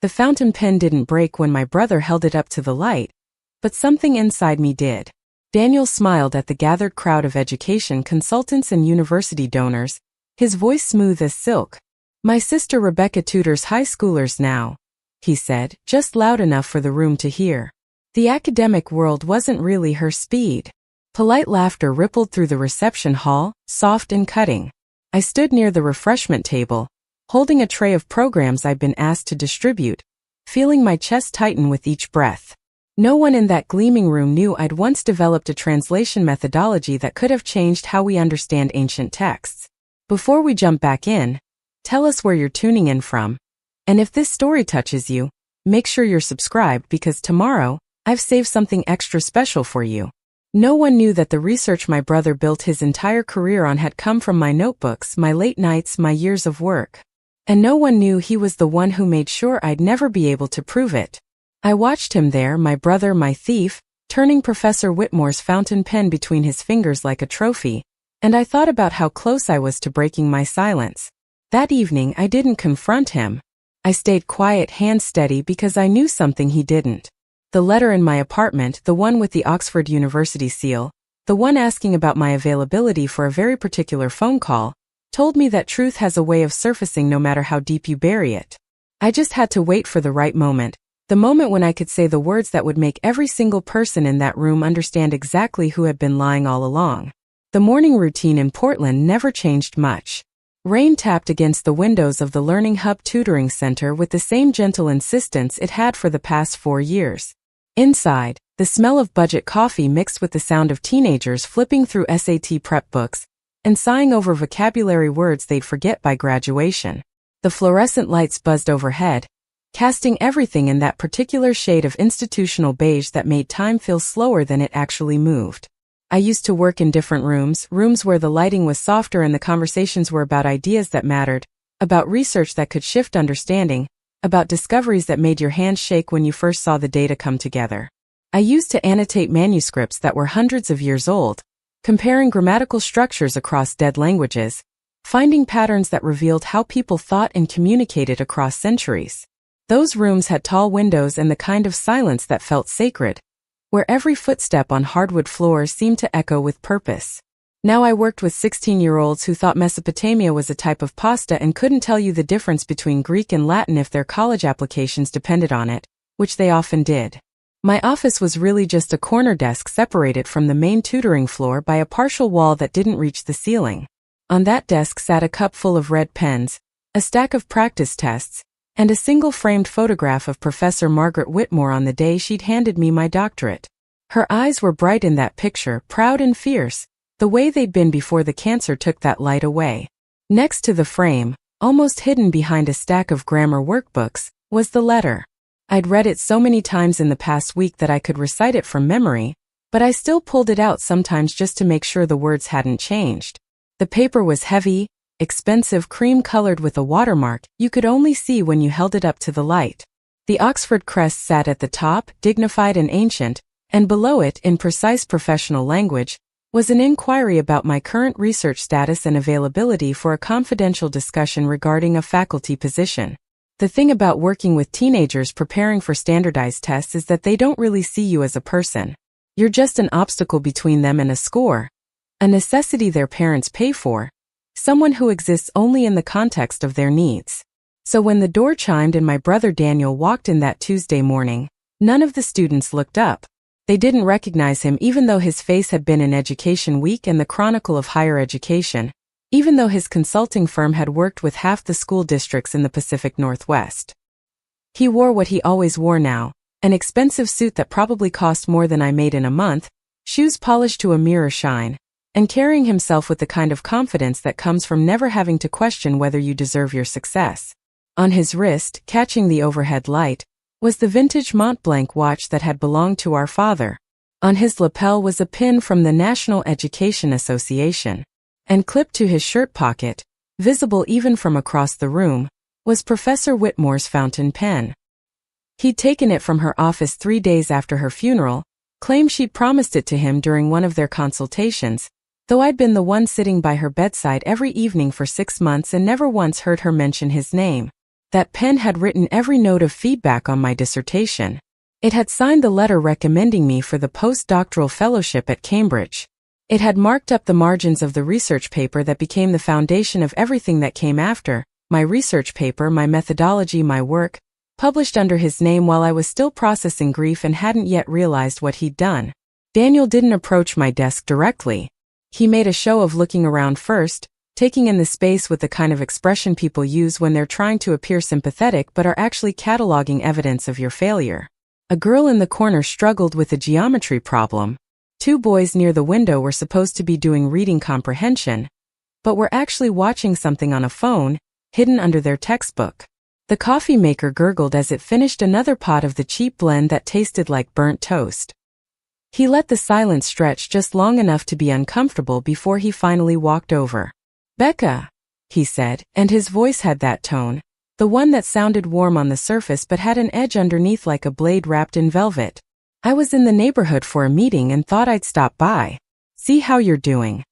The fountain pen didn't break when my brother held it up to the light, but something inside me did. Daniel smiled at the gathered crowd of education consultants and university donors, his voice smooth as silk. "My sister Rebecca tutors high schoolers now," he said, just loud enough for the room to hear. The academic world wasn't really her speed. Polite laughter rippled through the reception hall, soft and cutting. I stood near the refreshment table, holding a tray of programs I'd been asked to distribute, feeling my chest tighten with each breath. No one in that gleaming room knew I'd once developed a translation methodology that could have changed how we understand ancient texts. Before we jump back in, tell us where you're tuning in from. And if this story touches you, make sure you're subscribed because tomorrow, I've saved something extra special for you. No one knew that the research my brother built his entire career on had come from my notebooks, my late nights, my years of work. And no one knew he was the one who made sure I'd never be able to prove it. I watched him there, my brother, my thief, turning Professor Whitmore's fountain pen between his fingers like a trophy, and I thought about how close I was to breaking my silence. That evening I didn't confront him. I stayed quiet, hands steady, because I knew something he didn't. The letter in my apartment, the one with the Oxford University seal, the one asking about my availability for a very particular phone call, told me that truth has a way of surfacing no matter how deep you bury it. I just had to wait for the right moment, the moment when I could say the words that would make every single person in that room understand exactly who had been lying all along. The morning routine in Portland never changed much. Rain tapped against the windows of the Learning Hub Tutoring Center with the same gentle insistence it had for the past 4 years. Inside, the smell of budget coffee mixed with the sound of teenagers flipping through SAT prep books and sighing over vocabulary words they'd forget by graduation. The fluorescent lights buzzed overhead, casting everything in that particular shade of institutional beige that made time feel slower than it actually moved. I used to work in different rooms where the lighting was softer and the conversations were about ideas that mattered, about research that could shift understanding, about discoveries that made your hands shake when you first saw the data come together. I used to annotate manuscripts that were hundreds of years old, comparing grammatical structures across dead languages, finding patterns that revealed how people thought and communicated across centuries. Those rooms had tall windows and the kind of silence that felt sacred, where every footstep on hardwood floors seemed to echo with purpose. Now I worked with 16-year-olds who thought Mesopotamia was a type of pasta and couldn't tell you the difference between Greek and Latin if their college applications depended on it, which they often did. My office was really just a corner desk separated from the main tutoring floor by a partial wall that didn't reach the ceiling. On that desk sat a cup full of red pens, a stack of practice tests, and a single framed photograph of Professor Margaret Whitmore on the day she'd handed me my doctorate. Her eyes were bright in that picture, proud and fierce, the way they'd been before the cancer took that light away. Next to the frame, almost hidden behind a stack of grammar workbooks, was the letter. I'd read it so many times in the past week that I could recite it from memory, but I still pulled it out sometimes just to make sure the words hadn't changed. The paper was heavy, expensive, cream-colored with a watermark you could only see when you held it up to the light. The Oxford crest sat at the top, dignified and ancient, and below it, in precise professional language, was an inquiry about my current research status and availability for a confidential discussion regarding a faculty position. The thing about working with teenagers preparing for standardized tests is that they don't really see you as a person. You're just an obstacle between them and a score, a necessity their parents pay for, someone who exists only in the context of their needs. So when the door chimed and my brother Daniel walked in that Tuesday morning, none of the students looked up. They didn't recognize him even though his face had been in Education Week and the Chronicle of Higher Education, even though his consulting firm had worked with half the school districts in the Pacific Northwest. He wore what he always wore now, an expensive suit that probably cost more than I made in a month, shoes polished to a mirror shine, and carrying himself with the kind of confidence that comes from never having to question whether you deserve your success. On his wrist, catching the overhead light, was the vintage Montblanc watch that had belonged to our father. On his lapel was a pin from the National Education Association. And clipped to his shirt pocket, visible even from across the room, was Professor Whitmore's fountain pen. He'd taken it from her office 3 days after her funeral, claimed she'd promised it to him during one of their consultations, though I'd been the one sitting by her bedside every evening for 6 months and never once heard her mention his name. That pen had written every note of feedback on my dissertation. It had signed the letter recommending me for the postdoctoral fellowship at Cambridge. It had marked up the margins of the research paper that became the foundation of everything that came after, my research paper, my methodology, my work, published under his name while I was still processing grief and hadn't yet realized what he'd done. Daniel didn't approach my desk directly. He made a show of looking around first, taking in the space with the kind of expression people use when they're trying to appear sympathetic but are actually cataloging evidence of your failure. A girl in the corner struggled with a geometry problem. 2 boys near the window were supposed to be doing reading comprehension, but were actually watching something on a phone, hidden under their textbook. The coffee maker gurgled as it finished another pot of the cheap blend that tasted like burnt toast. He let the silence stretch just long enough to be uncomfortable before he finally walked over. "Becca," he said, and his voice had that tone, the one that sounded warm on the surface but had an edge underneath like a blade wrapped in velvet. "I was in the neighborhood for a meeting and thought I'd stop by. See how you're doing."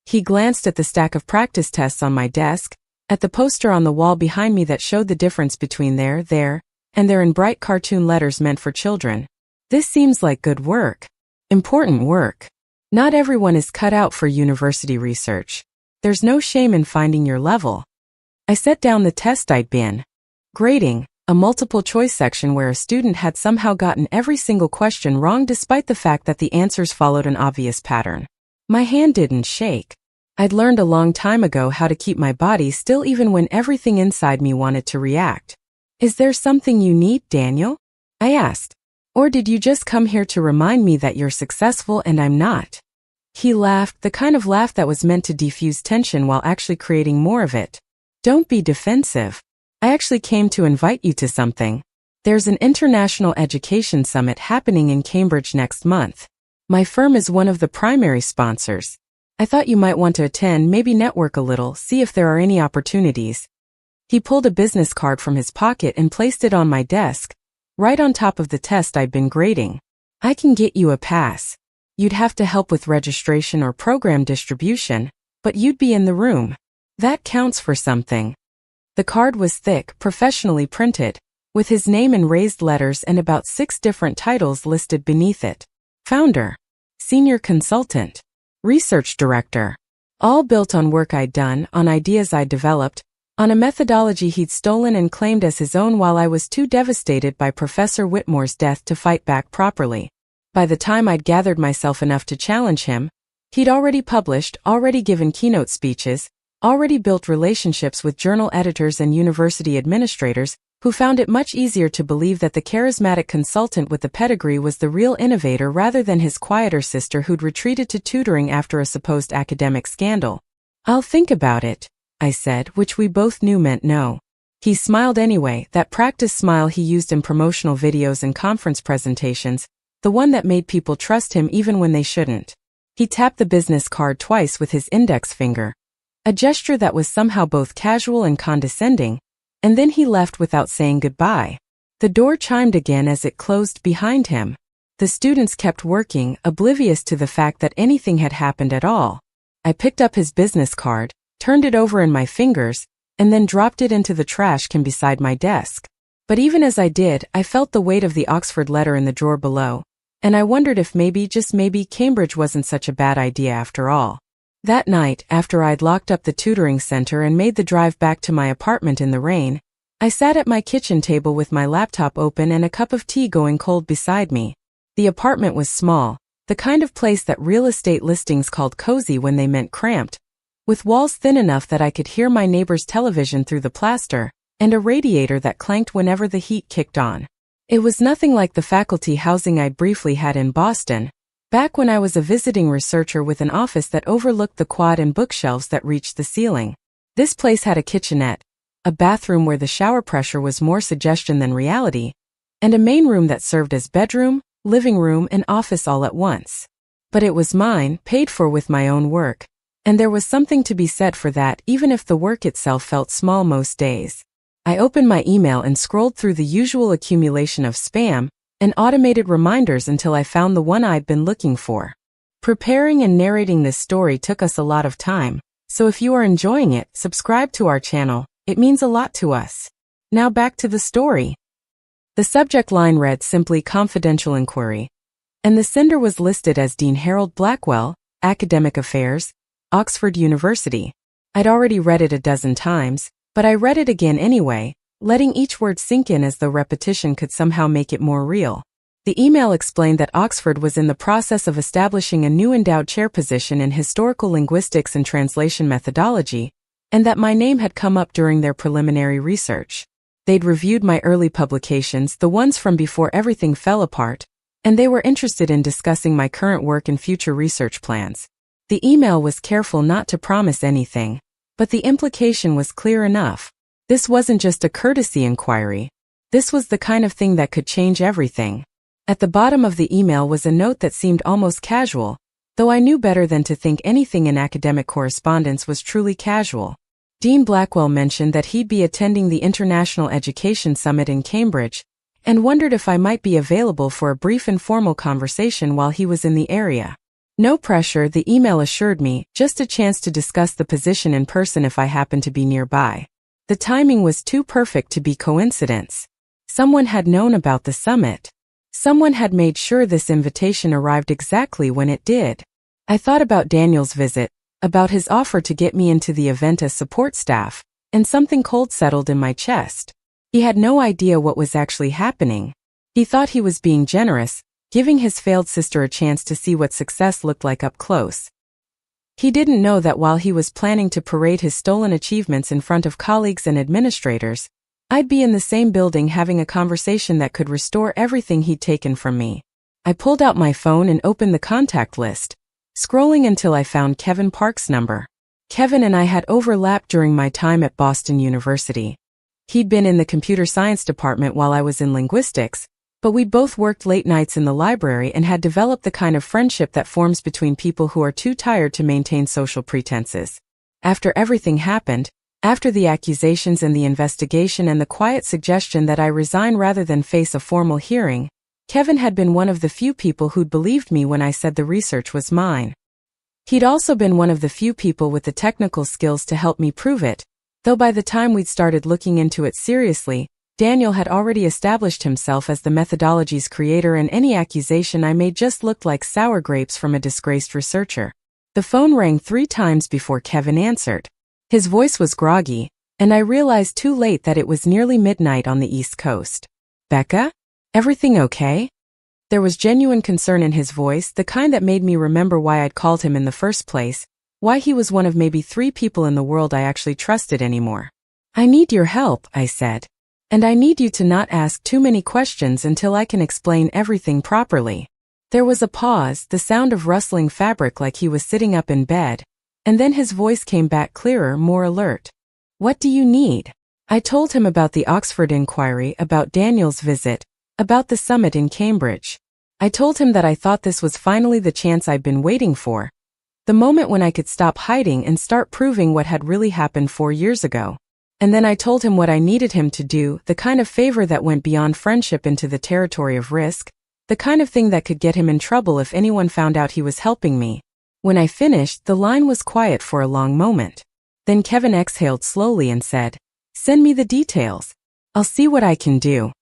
He glanced at the stack of practice tests on my desk, at the poster on the wall behind me that showed the difference between there, and there in bright cartoon letters meant for children. "This seems like good work. Important work. Not everyone is cut out for university research. There's no shame in finding your level." I set down the test I'd been grading, a multiple choice section where a student had somehow gotten every single question wrong despite the fact that the answers followed an obvious pattern. My hand didn't shake. I'd learned a long time ago how to keep my body still even when everything inside me wanted to react. "Is there something you need, Daniel?" I asked. "Or did you just come here to remind me that you're successful and I'm not?" He laughed, the kind of laugh that was meant to defuse tension while actually creating more of it. "Don't be defensive. I actually came to invite you to something. There's an international education summit happening in Cambridge next month. My firm is one of the primary sponsors. I thought you might want to attend, maybe network a little, see if there are any opportunities." He pulled a business card from his pocket and placed it on my desk, right on top of the test I'd been grading. "I can get you a pass. You'd have to help with registration or program distribution, but you'd be in the room. That counts for something." The card was thick, professionally printed, with his name in raised letters and about 6 different titles listed beneath it. Founder, Senior Consultant, Research Director. All built on work I'd done, on ideas I'd developed, on a methodology he'd stolen and claimed as his own while I was too devastated by Professor Whitmore's death to fight back properly. By the time I'd gathered myself enough to challenge him, he'd already published, already given keynote speeches, already built relationships with journal editors and university administrators, who found it much easier to believe that the charismatic consultant with the pedigree was the real innovator rather than his quieter sister who'd retreated to tutoring after a supposed academic scandal. "I'll think about it," I said, which we both knew meant no. He smiled anyway, that practice smile he used in promotional videos and conference presentations, the one that made people trust him even when they shouldn't. He tapped the business card twice with his index finger, a gesture that was somehow both casual and condescending, and then he left without saying goodbye. The door chimed again as it closed behind him. The students kept working, oblivious to the fact that anything had happened at all. I picked up his business card, turned it over in my fingers, and then dropped it into the trash can beside my desk. But even as I did, I felt the weight of the Oxford letter in the drawer below, and I wondered if maybe, just maybe, Cambridge wasn't such a bad idea after all. That night, after I'd locked up the tutoring center and made the drive back to my apartment in the rain, I sat at my kitchen table with my laptop open and a cup of tea going cold beside me. The apartment was small, the kind of place that real estate listings called cozy when they meant cramped, with walls thin enough that I could hear my neighbor's television through the plaster, and a radiator that clanked whenever the heat kicked on. It was nothing like the faculty housing I'd briefly had in Boston, back when I was a visiting researcher with an office that overlooked the quad and bookshelves that reached the ceiling. This place had a kitchenette, a bathroom where the shower pressure was more suggestion than reality, and a main room that served as bedroom, living room, and office all at once. But it was mine, paid for with my own work, and there was something to be said for that even if the work itself felt small most days. I opened my email and scrolled through the usual accumulation of spam and automated reminders until I found the one I'd been looking for. Preparing and narrating this story took us a lot of time, so if you are enjoying it, subscribe to our channel. It means a lot to us. Now back to the story. The subject line read simply Confidential Inquiry, and the sender was listed as Dean Harold Blackwell, Academic Affairs, Oxford University. I'd already read it a dozen times, but I read it again anyway, letting each word sink in as though repetition could somehow make it more real. The email explained that Oxford was in the process of establishing a new endowed chair position in historical linguistics and translation methodology, and that my name had come up during their preliminary research. They'd reviewed my early publications, the ones from before everything fell apart, and they were interested in discussing my current work and future research plans. The email was careful not to promise anything, but the implication was clear enough. This wasn't just a courtesy inquiry. This was the kind of thing that could change everything. At the bottom of the email was a note that seemed almost casual, though I knew better than to think anything in academic correspondence was truly casual. Dean Blackwell mentioned that he'd be attending the International Education Summit in Cambridge, and wondered if I might be available for a brief informal conversation while he was in the area. No pressure, the email assured me, just a chance to discuss the position in person if I happened to be nearby. The timing was too perfect to be coincidence. Someone had known about the summit. Someone had made sure this invitation arrived exactly when it did. I thought about Daniel's visit, about his offer to get me into the event as support staff, and something cold settled in my chest. He had no idea what was actually happening. He thought he was being generous, giving his failed sister a chance to see what success looked like up close. He didn't know that while he was planning to parade his stolen achievements in front of colleagues and administrators, I'd be in the same building having a conversation that could restore everything he'd taken from me. I pulled out my phone and opened the contact list, scrolling until I found Kevin Park's number. Kevin and I had overlapped during my time at Boston University. He'd been in the computer science department while I was in linguistics, but we'd both worked late nights in the library and had developed the kind of friendship that forms between people who are too tired to maintain social pretenses. After everything happened, after the accusations and the investigation and the quiet suggestion that I resign rather than face a formal hearing, Kevin had been one of the few people who'd believed me when I said the research was mine. He'd also been one of the few people with the technical skills to help me prove it, though by the time we'd started looking into it seriously, Daniel had already established himself as the methodology's creator, and any accusation I made just looked like sour grapes from a disgraced researcher. The phone rang 3 times before Kevin answered. His voice was groggy, and I realized too late that it was nearly midnight on the East Coast. "Becca? Everything okay?" There was genuine concern in his voice, the kind that made me remember why I'd called him in the first place, why he was one of maybe 3 people in the world I actually trusted anymore. "I need your help," I said. "And I need you to not ask too many questions until I can explain everything properly." There was a pause, the sound of rustling fabric like he was sitting up in bed, and then his voice came back clearer, more alert. "What do you need?" I told him about the Oxford inquiry, about Daniel's visit, about the summit in Cambridge. I told him that I thought this was finally the chance I'd been waiting for, the moment when I could stop hiding and start proving what had really happened 4 years ago. And then I told him what I needed him to do, the kind of favor that went beyond friendship into the territory of risk, the kind of thing that could get him in trouble if anyone found out he was helping me. When I finished, the line was quiet for a long moment. Then Kevin exhaled slowly and said, "Send me the details. I'll see what I can do."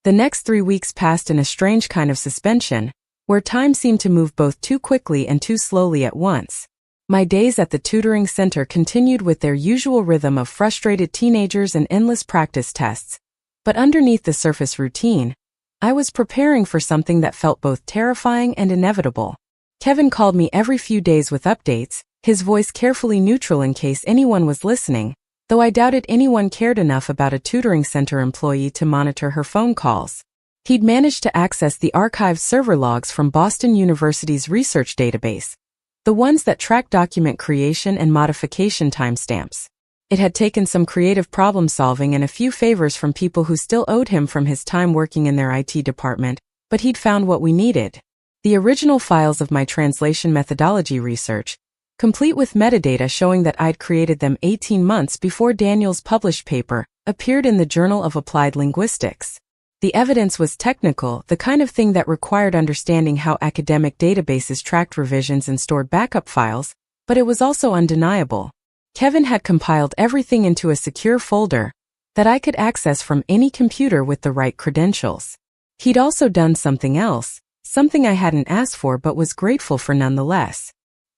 The next 3 weeks passed in a strange kind of suspension, where time seemed to move both too quickly and too slowly at once. My days at the tutoring center continued with their usual rhythm of frustrated teenagers and endless practice tests, but underneath the surface routine, I was preparing for something that felt both terrifying and inevitable. Kevin called me every few days with updates, his voice carefully neutral in case anyone was listening, though I doubted anyone cared enough about a tutoring center employee to monitor her phone calls. He'd managed to access the archived server logs from Boston University's research database, the ones that track document creation and modification timestamps. It had taken some creative problem solving and a few favors from people who still owed him from his time working in their IT department, but he'd found what we needed. The original files of my translation methodology research, complete with metadata showing that I'd created them 18 months before Daniel's published paper, appeared in the Journal of Applied Linguistics. The evidence was technical, the kind of thing that required understanding how academic databases tracked revisions and stored backup files, but it was also undeniable. Kevin had compiled everything into a secure folder, that I could access from any computer with the right credentials. He'd also done something else, something I hadn't asked for but was grateful for nonetheless.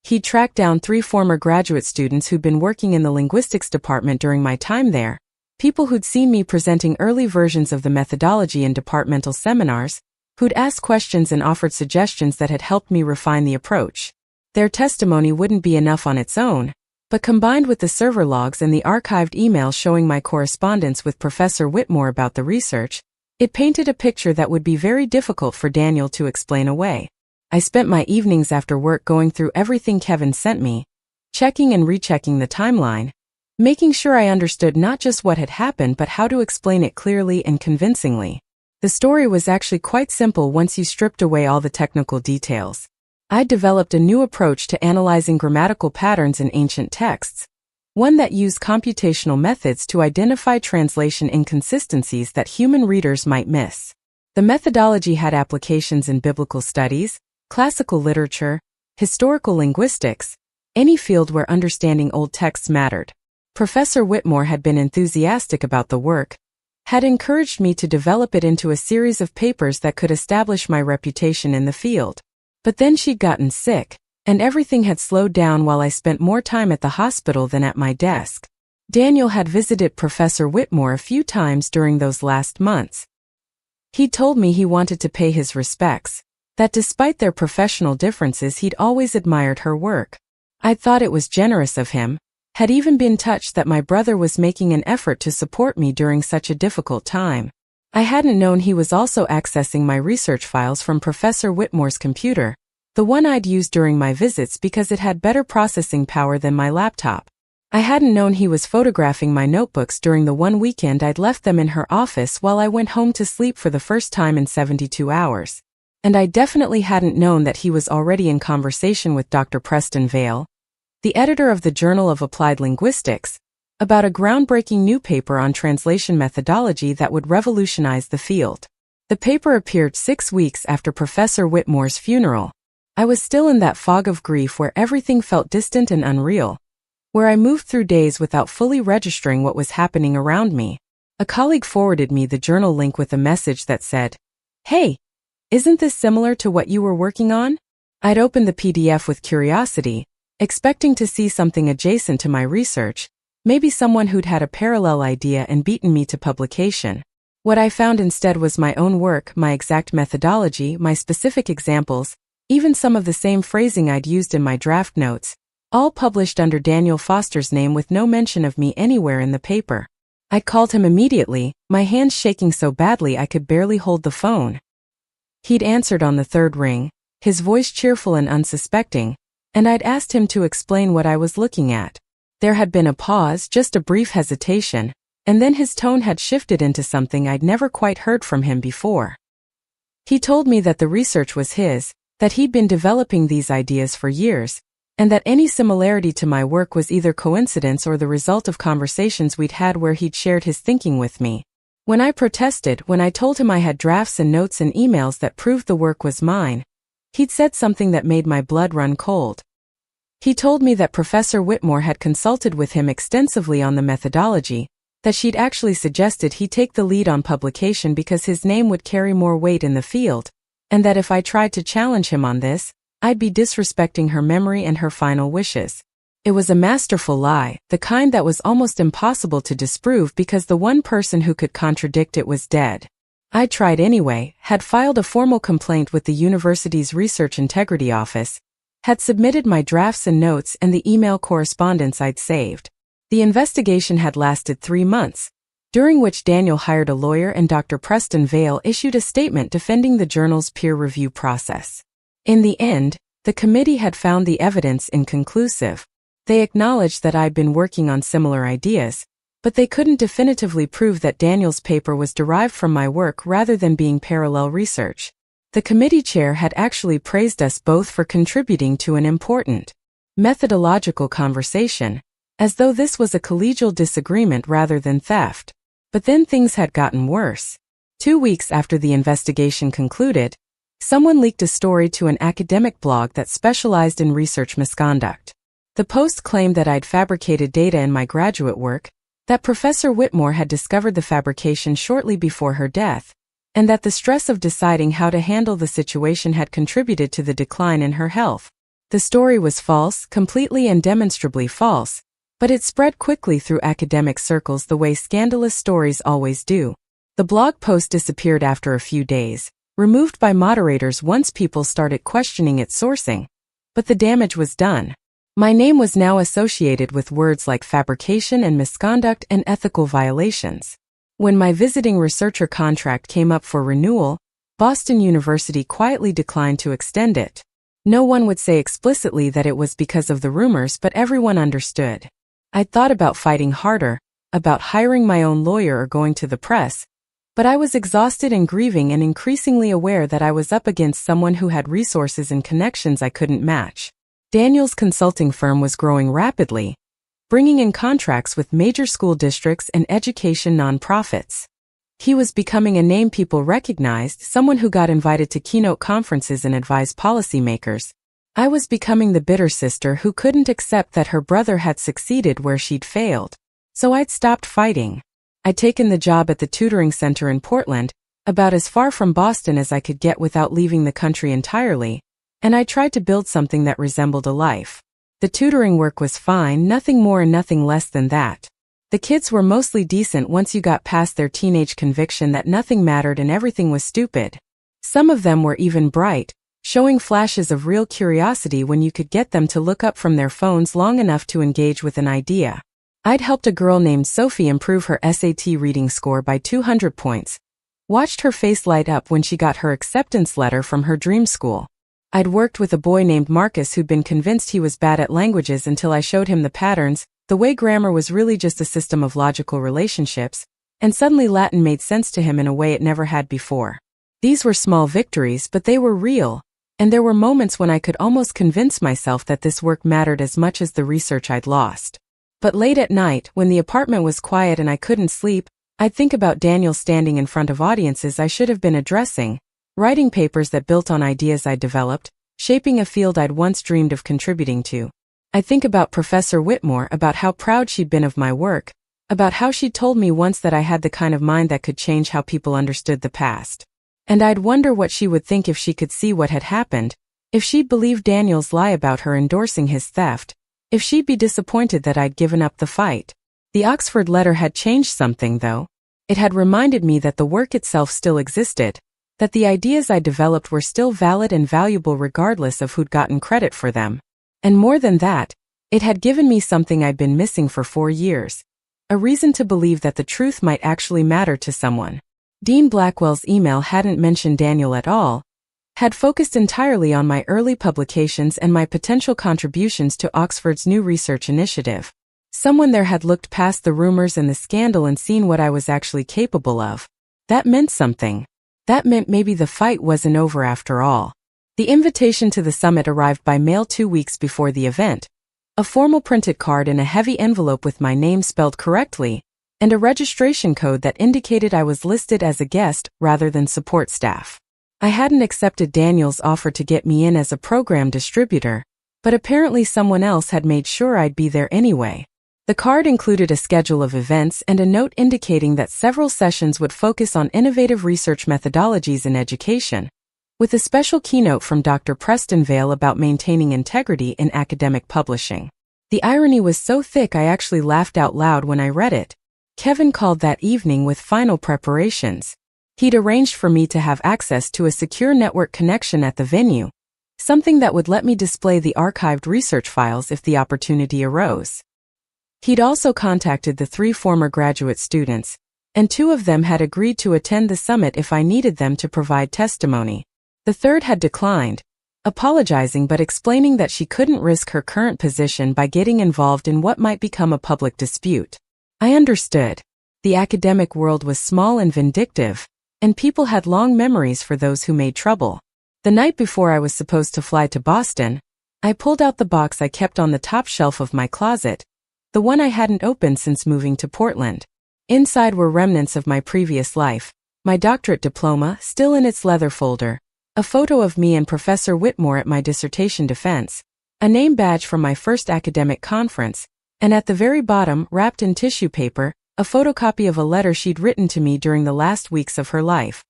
He'd tracked down 3 former graduate students who'd been working in the linguistics department during my time there, people who'd seen me presenting early versions of the methodology in departmental seminars, who'd asked questions and offered suggestions that had helped me refine the approach. Their testimony wouldn't be enough on its own, but combined with the server logs and the archived emails showing my correspondence with Professor Whitmore about the research, it painted a picture that would be very difficult for Daniel to explain away. I spent my evenings after work going through everything Kevin sent me, checking and rechecking the timeline, making sure I understood not just what had happened but how to explain it clearly and convincingly. The story was actually quite simple once you stripped away all the technical details. I developed a new approach to analyzing grammatical patterns in ancient texts, one that used computational methods to identify translation inconsistencies that human readers might miss. The methodology had applications in biblical studies, classical literature, historical linguistics, any field where understanding old texts mattered. Professor Whitmore had been enthusiastic about the work, had encouraged me to develop it into a series of papers that could establish my reputation in the field. But then she'd gotten sick, and everything had slowed down while I spent more time at the hospital than at my desk. Daniel had visited Professor Whitmore a few times during those last months. He'd told me he wanted to pay his respects, that despite their professional differences he'd always admired her work. I'd thought it was generous of him, had even been touched that my brother was making an effort to support me during such a difficult time. I hadn't known he was also accessing my research files from Professor Whitmore's computer, the one I'd used during my visits because it had better processing power than my laptop. I hadn't known he was photographing my notebooks during the one weekend I'd left them in her office while I went home to sleep for the first time in 72 hours. And I definitely hadn't known that he was already in conversation with Dr. Preston Vale, the editor of the Journal of Applied Linguistics, about a groundbreaking new paper on translation methodology that would revolutionize the field. The paper appeared 6 weeks after Professor Whitmore's funeral. I was still in that fog of grief where everything felt distant and unreal, where I moved through days without fully registering what was happening around me. A colleague forwarded me the journal link with a message that said, "Hey, isn't this similar to what you were working on?" I'd opened the PDF with curiosity, expecting to see something adjacent to my research, maybe someone who'd had a parallel idea and beaten me to publication. What I found instead was my own work, my exact methodology, my specific examples, even some of the same phrasing I'd used in my draft notes, all published under Daniel Foster's name with no mention of me anywhere in the paper. I called him immediately, my hands shaking so badly I could barely hold the phone. He'd answered on the 3rd ring, his voice cheerful and unsuspecting, and I'd asked him to explain what I was looking at. There had been a pause, just a brief hesitation, and then his tone had shifted into something I'd never quite heard from him before. He told me that the research was his, that he'd been developing these ideas for years, and that any similarity to my work was either coincidence or the result of conversations we'd had where he'd shared his thinking with me. When I protested, when I told him I had drafts and notes and emails that proved the work was mine, he'd said something that made my blood run cold. He told me that Professor Whitmore had consulted with him extensively on the methodology, that she'd actually suggested he take the lead on publication because his name would carry more weight in the field, and that if I tried to challenge him on this, I'd be disrespecting her memory and her final wishes. It was a masterful lie, the kind that was almost impossible to disprove because the one person who could contradict it was dead. I tried anyway, had filed a formal complaint with the university's Research Integrity Office, had submitted my drafts and notes and the email correspondence I'd saved. The investigation had lasted 3 months, during which Daniel hired a lawyer and Dr. Preston Vale issued a statement defending the journal's peer review process. In the end, the committee had found the evidence inconclusive. They acknowledged that I'd been working on similar ideas, but they couldn't definitively prove that Daniel's paper was derived from my work rather than being parallel research. The committee chair had actually praised us both for contributing to an important methodological conversation, as though this was a collegial disagreement rather than theft. But then things had gotten worse. 2 weeks after the investigation concluded, someone leaked a story to an academic blog that specialized in research misconduct. The post claimed that I'd fabricated data in my graduate work, That Professor Whitmore had discovered the fabrication shortly before her death, and that the stress of deciding how to handle the situation had contributed to the decline in her health. The story was false, completely and demonstrably false, but it spread quickly through academic circles the way scandalous stories always do. The blog post disappeared after a few days, removed by moderators once people started questioning its sourcing, but the damage was done. My name was now associated with words like fabrication and misconduct and ethical violations. When my visiting researcher contract came up for renewal, Boston University quietly declined to extend it. No one would say explicitly that it was because of the rumors, but everyone understood. I'd thought about fighting harder, about hiring my own lawyer or going to the press, but I was exhausted and grieving and increasingly aware that I was up against someone who had resources and connections I couldn't match. Daniel's consulting firm was growing rapidly, bringing in contracts with major school districts and education nonprofits. He was becoming a name people recognized, someone who got invited to keynote conferences and advised policymakers. I was becoming the bitter sister who couldn't accept that her brother had succeeded where she'd failed. So I'd stopped fighting. I'd taken the job at the tutoring center in Portland, about as far from Boston as I could get without leaving the country entirely, and I tried to build something that resembled a life. The tutoring work was fine, nothing more and nothing less than that. The kids were mostly decent once you got past their teenage conviction that nothing mattered and everything was stupid. Some of them were even bright, showing flashes of real curiosity when you could get them to look up from their phones long enough to engage with an idea. I'd helped a girl named Sophie improve her SAT reading score by 200 points. Watched her face light up when she got her acceptance letter from her dream school. I'd worked with a boy named Marcus who'd been convinced he was bad at languages until I showed him the patterns, the way grammar was really just a system of logical relationships, and suddenly Latin made sense to him in a way it never had before. These were small victories, but they were real, and there were moments when I could almost convince myself that this work mattered as much as the research I'd lost. But late at night, when the apartment was quiet and I couldn't sleep, I'd think about Daniel standing in front of audiences I should have been addressing, writing papers that built on ideas I'd developed, shaping a field I'd once dreamed of contributing to. I think about Professor Whitmore, about how proud she'd been of my work, about how she'd told me once that I had the kind of mind that could change how people understood the past. And I'd wonder what she would think if she could see what had happened, if she'd believe Daniel's lie about her endorsing his theft, if she'd be disappointed that I'd given up the fight. The Oxford letter had changed something, though. It had reminded me that the work itself still existed, that the ideas I developed were still valid and valuable regardless of who'd gotten credit for them. And more than that, it had given me something I'd been missing for 4 years, a reason to believe that the truth might actually matter to someone. Dean Blackwell's email hadn't mentioned Daniel at all, had focused entirely on my early publications and my potential contributions to Oxford's new research initiative. Someone there had looked past the rumors and the scandal and seen what I was actually capable of. That meant something. That meant maybe the fight wasn't over after all. The invitation to the summit arrived by mail 2 weeks before the event. A formal printed card in a heavy envelope with my name spelled correctly, and a registration code that indicated I was listed as a guest rather than support staff. I hadn't accepted Daniel's offer to get me in as a program distributor, but apparently someone else had made sure I'd be there anyway. The card included a schedule of events and a note indicating that several sessions would focus on innovative research methodologies in education, with a special keynote from Dr. Preston Vale about maintaining integrity in academic publishing. The irony was so thick I actually laughed out loud when I read it. Kevin called that evening with final preparations. He'd arranged for me to have access to a secure network connection at the venue, something that would let me display the archived research files if the opportunity arose. He'd also contacted the 3 former graduate students, and 2 of them had agreed to attend the summit if I needed them to provide testimony. The third had declined, apologizing but explaining that she couldn't risk her current position by getting involved in what might become a public dispute. I understood. The academic world was small and vindictive, and people had long memories for those who made trouble. The night before I was supposed to fly to Boston, I pulled out the box I kept on the top shelf of my closet, the one I hadn't opened since moving to Portland. Inside were remnants of my previous life, my doctorate diploma still in its leather folder, a photo of me and Professor Whitmore at my dissertation defense, a name badge from my first academic conference, and at the very bottom, wrapped in tissue paper, a photocopy of a letter she'd written to me during the last weeks of her life.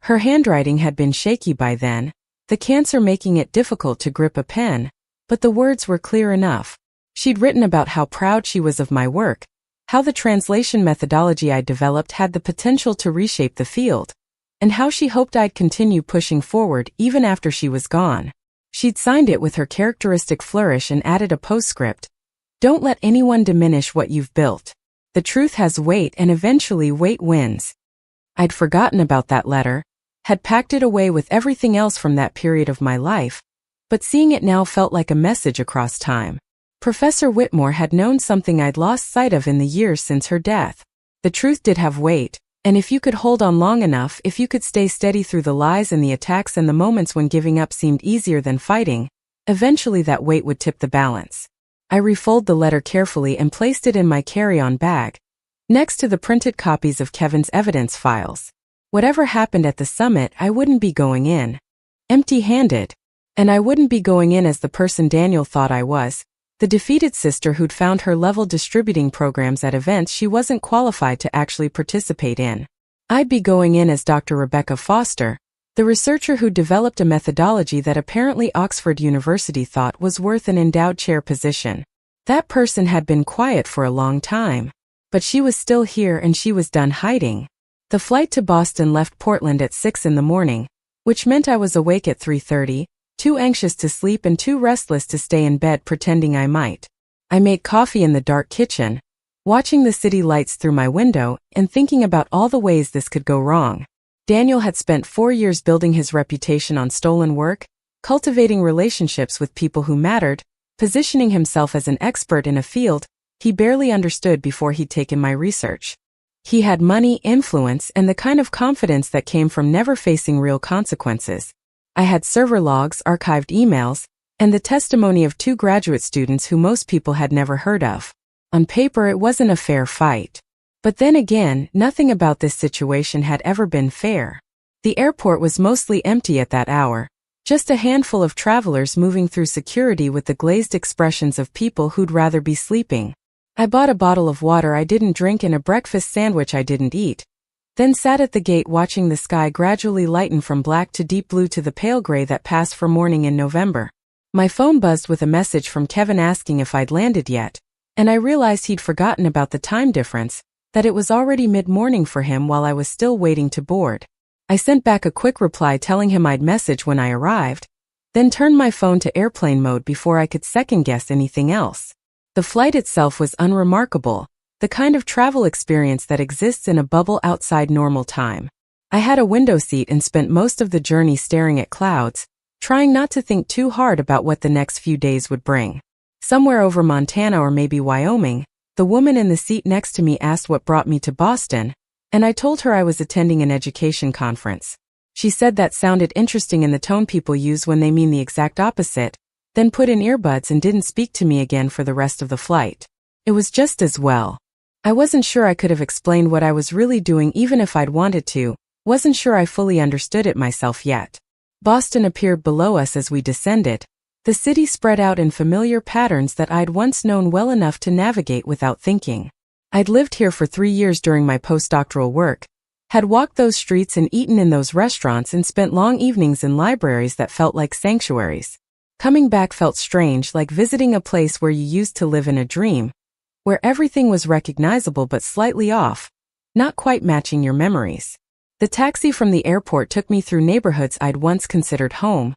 Her handwriting had been shaky by then, the cancer making it difficult to grip a pen, but the words were clear enough. She'd written about how proud she was of my work, how the translation methodology I'd developed had the potential to reshape the field, and how she hoped I'd continue pushing forward even after she was gone. She'd signed it with her characteristic flourish and added a postscript. Don't let anyone diminish what you've built. The truth has weight and eventually weight wins. I'd forgotten about that letter, had packed it away with everything else from that period of my life, but seeing it now felt like a message across time. Professor Whitmore had known something I'd lost sight of in the years since her death. The truth did have weight, and if you could hold on long enough, if you could stay steady through the lies and the attacks and the moments when giving up seemed easier than fighting, eventually that weight would tip the balance. I refolded the letter carefully and placed it in my carry-on bag, next to the printed copies of Kevin's evidence files. Whatever happened at the summit, I wouldn't be going in empty-handed. And I wouldn't be going in as the person Daniel thought I was, the defeated sister who'd found her level distributing programs at events she wasn't qualified to actually participate in. I'd be going in as Dr. Rebecca Foster, the researcher who developed a methodology that apparently Oxford University thought was worth an endowed chair position. That person had been quiet for a long time, but she was still here and she was done hiding. The flight to Boston left Portland at 6 in the morning, which meant I was awake at 3:30, too anxious to sleep and too restless to stay in bed pretending I might. I made coffee in the dark kitchen, watching the city lights through my window and thinking about all the ways this could go wrong. Daniel had spent 4 years building his reputation on stolen work, cultivating relationships with people who mattered, positioning himself as an expert in a field he barely understood before he'd taken my research. He had money, influence, and the kind of confidence that came from never facing real consequences. I had server logs, archived emails, and the testimony of 2 graduate students who most people had never heard of. On paper, it wasn't a fair fight. But then again, nothing about this situation had ever been fair. The airport was mostly empty at that hour, just a handful of travelers moving through security with the glazed expressions of people who'd rather be sleeping. I bought a bottle of water I didn't drink and a breakfast sandwich I didn't eat, then sat at the gate watching the sky gradually lighten from black to deep blue to the pale gray that passed for morning in November. My phone buzzed with a message from Kevin asking if I'd landed yet, and I realized he'd forgotten about the time difference, that it was already mid-morning for him while I was still waiting to board. I sent back a quick reply telling him I'd message when I arrived, then turned my phone to airplane mode before I could second-guess anything else. The flight itself was unremarkable, the kind of travel experience that exists in a bubble outside normal time. I had a window seat and spent most of the journey staring at clouds, trying not to think too hard about what the next few days would bring. Somewhere over Montana or maybe Wyoming, the woman in the seat next to me asked what brought me to Boston, and I told her I was attending an education conference. She said that sounded interesting in the tone people use when they mean the exact opposite, then put in earbuds and didn't speak to me again for the rest of the flight. It was just as well. I wasn't sure I could have explained what I was really doing even if I'd wanted to, wasn't sure I fully understood it myself yet. Boston appeared below us as we descended, the city spread out in familiar patterns that I'd once known well enough to navigate without thinking. I'd lived here for 3 years during my postdoctoral work, had walked those streets and eaten in those restaurants and spent long evenings in libraries that felt like sanctuaries. Coming back felt strange, like visiting a place where you used to live in a dream, where everything was recognizable but slightly off, not quite matching your memories. The taxi from the airport took me through neighborhoods I'd once considered home,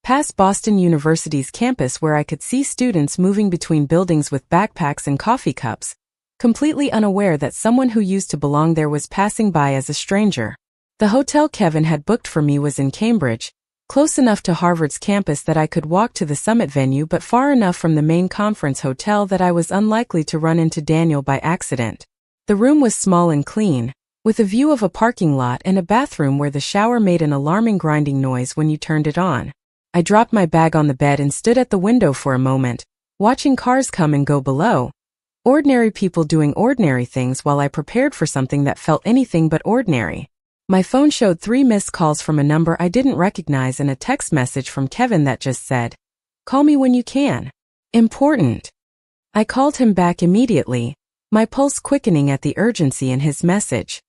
past Boston University's campus where I could see students moving between buildings with backpacks and coffee cups, completely unaware that someone who used to belong there was passing by as a stranger. The hotel Kevin had booked for me was in Cambridge, close enough to Harvard's campus that I could walk to the summit venue but far enough from the main conference hotel that I was unlikely to run into Daniel by accident. The room was small and clean, with a view of a parking lot and a bathroom where the shower made an alarming grinding noise when you turned it on. I dropped my bag on the bed and stood at the window for a moment, watching cars come and go below. Ordinary people doing ordinary things while I prepared for something that felt anything but ordinary. My phone showed 3 missed calls from a number I didn't recognize and a text message from Kevin that just said, "Call me when you can. Important." I called him back immediately, my pulse quickening at the urgency in his message.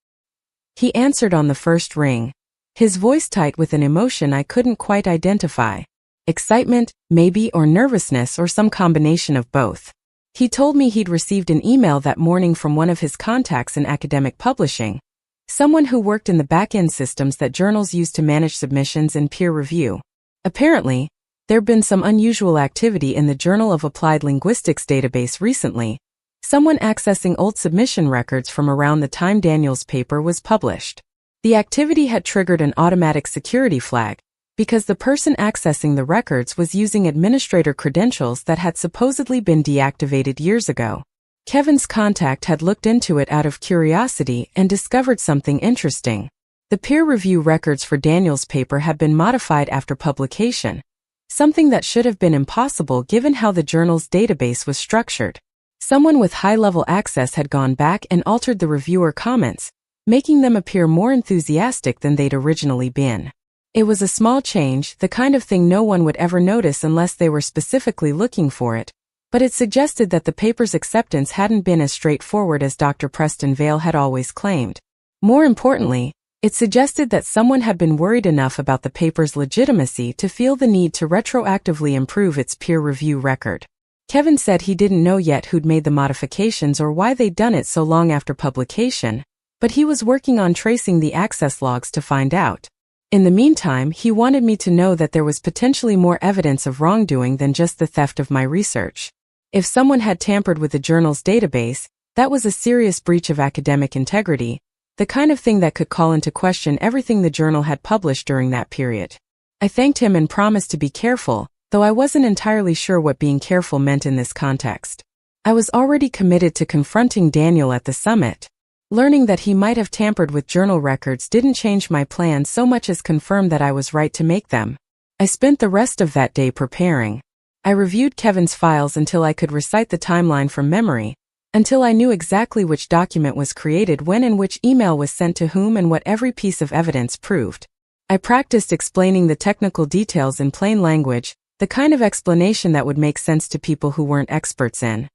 He answered on the first ring, his voice tight with an emotion I couldn't quite identify. Excitement, maybe, or nervousness, or some combination of both. He told me he'd received an email that morning from one of his contacts in academic publishing, someone who worked in the back-end systems that journals use to manage submissions and peer review. Apparently, there'd been some unusual activity in the Journal of Applied Linguistics database recently, someone accessing old submission records from around the time Daniel's paper was published. The activity had triggered an automatic security flag, because the person accessing the records was using administrator credentials that had supposedly been deactivated years ago. Kevin's contact had looked into it out of curiosity and discovered something interesting. The peer review records for Daniel's paper had been modified after publication, something that should have been impossible given how the journal's database was structured. Someone with high-level access had gone back and altered the reviewer comments, making them appear more enthusiastic than they'd originally been. It was a small change, the kind of thing no one would ever notice unless they were specifically looking for it, but it suggested that the paper's acceptance hadn't been as straightforward as Dr. Preston Vale had always claimed. More importantly, it suggested that someone had been worried enough about the paper's legitimacy to feel the need to retroactively improve its peer review record. Kevin said he didn't know yet who'd made the modifications or why they'd done it so long after publication, but he was working on tracing the access logs to find out. In the meantime, he wanted me to know that there was potentially more evidence of wrongdoing than just the theft of my research. If someone had tampered with the journal's database, that was a serious breach of academic integrity, the kind of thing that could call into question everything the journal had published during that period. I thanked him and promised to be careful, though I wasn't entirely sure what being careful meant in this context. I was already committed to confronting Daniel at the summit. Learning that he might have tampered with journal records didn't change my plans so much as confirm that I was right to make them. I spent the rest of that day preparing. I reviewed Kevin's files until I could recite the timeline from memory, until I knew exactly which document was created when and which email was sent to whom and what every piece of evidence proved. I practiced explaining the technical details in plain language, the kind of explanation that would make sense to people who weren't experts in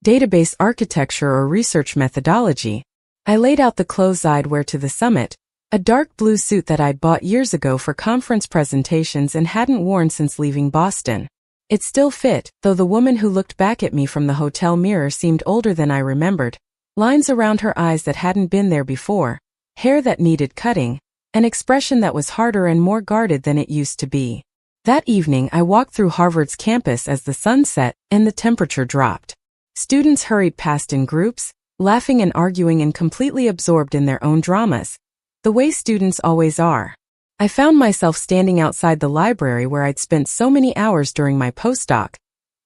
database architecture or research methodology. I laid out the clothes I'd wear to the summit, a dark blue suit that I'd bought years ago for conference presentations and hadn't worn since leaving Boston. It still fit, though the woman who looked back at me from the hotel mirror seemed older than I remembered, lines around her eyes that hadn't been there before, hair that needed cutting, an expression that was harder and more guarded than it used to be. That evening I walked through Harvard's campus as the sun set and the temperature dropped. Students hurried past in groups, laughing and arguing and completely absorbed in their own dramas, the way students always are. I found myself standing outside the library where I'd spent so many hours during my postdoc,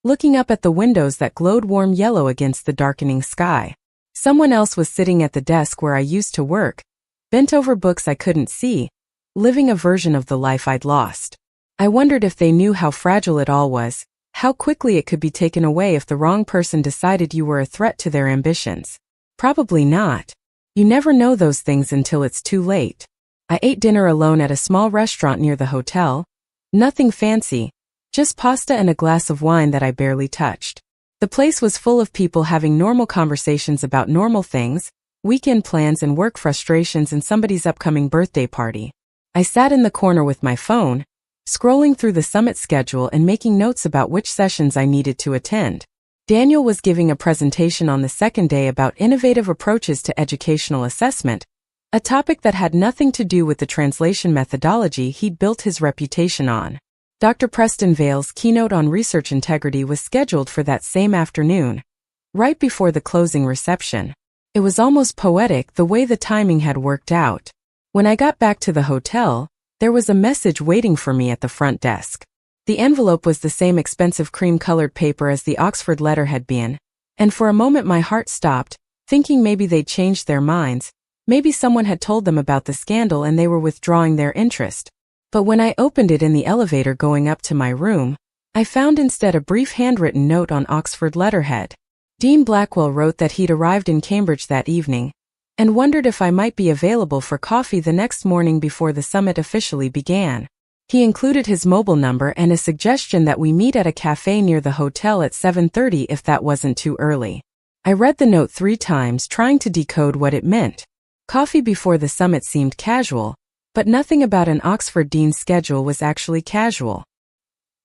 looking up at the windows that glowed warm yellow against the darkening sky. Someone else was sitting at the desk where I used to work, bent over books I couldn't see, living a version of the life I'd lost. I wondered if they knew how fragile it all was, how quickly it could be taken away if the wrong person decided you were a threat to their ambitions. Probably not. You never know those things until it's too late. I ate dinner alone at a small restaurant near the hotel. Nothing fancy, just pasta and a glass of wine that I barely touched. The place was full of people having normal conversations about normal things, weekend plans and work frustrations and somebody's upcoming birthday party. I sat in the corner with my phone, scrolling through the summit schedule and making notes about which sessions I needed to attend. Daniel was giving a presentation on the second day about innovative approaches to educational assessment, a topic that had nothing to do with the translation methodology he'd built his reputation on. Dr. Preston Vale's keynote on research integrity was scheduled for that same afternoon, right before the closing reception. It was almost poetic the way the timing had worked out. When I got back to the hotel, there was a message waiting for me at the front desk. The envelope was the same expensive cream-colored paper as the Oxford letter had been, and for a moment my heart stopped, thinking maybe they'd changed their minds. Maybe someone had told them about the scandal and they were withdrawing their interest. But when I opened it in the elevator going up to my room, I found instead a brief handwritten note on Oxford letterhead. Dean Blackwell wrote that he'd arrived in Cambridge that evening, and wondered if I might be available for coffee the next morning before the summit officially began. He included his mobile number and a suggestion that we meet at a cafe near the hotel at 7:30 if that wasn't too early. I read the note 3 times, trying to decode what it meant. Coffee before the summit seemed casual, but nothing about an Oxford dean's schedule was actually casual.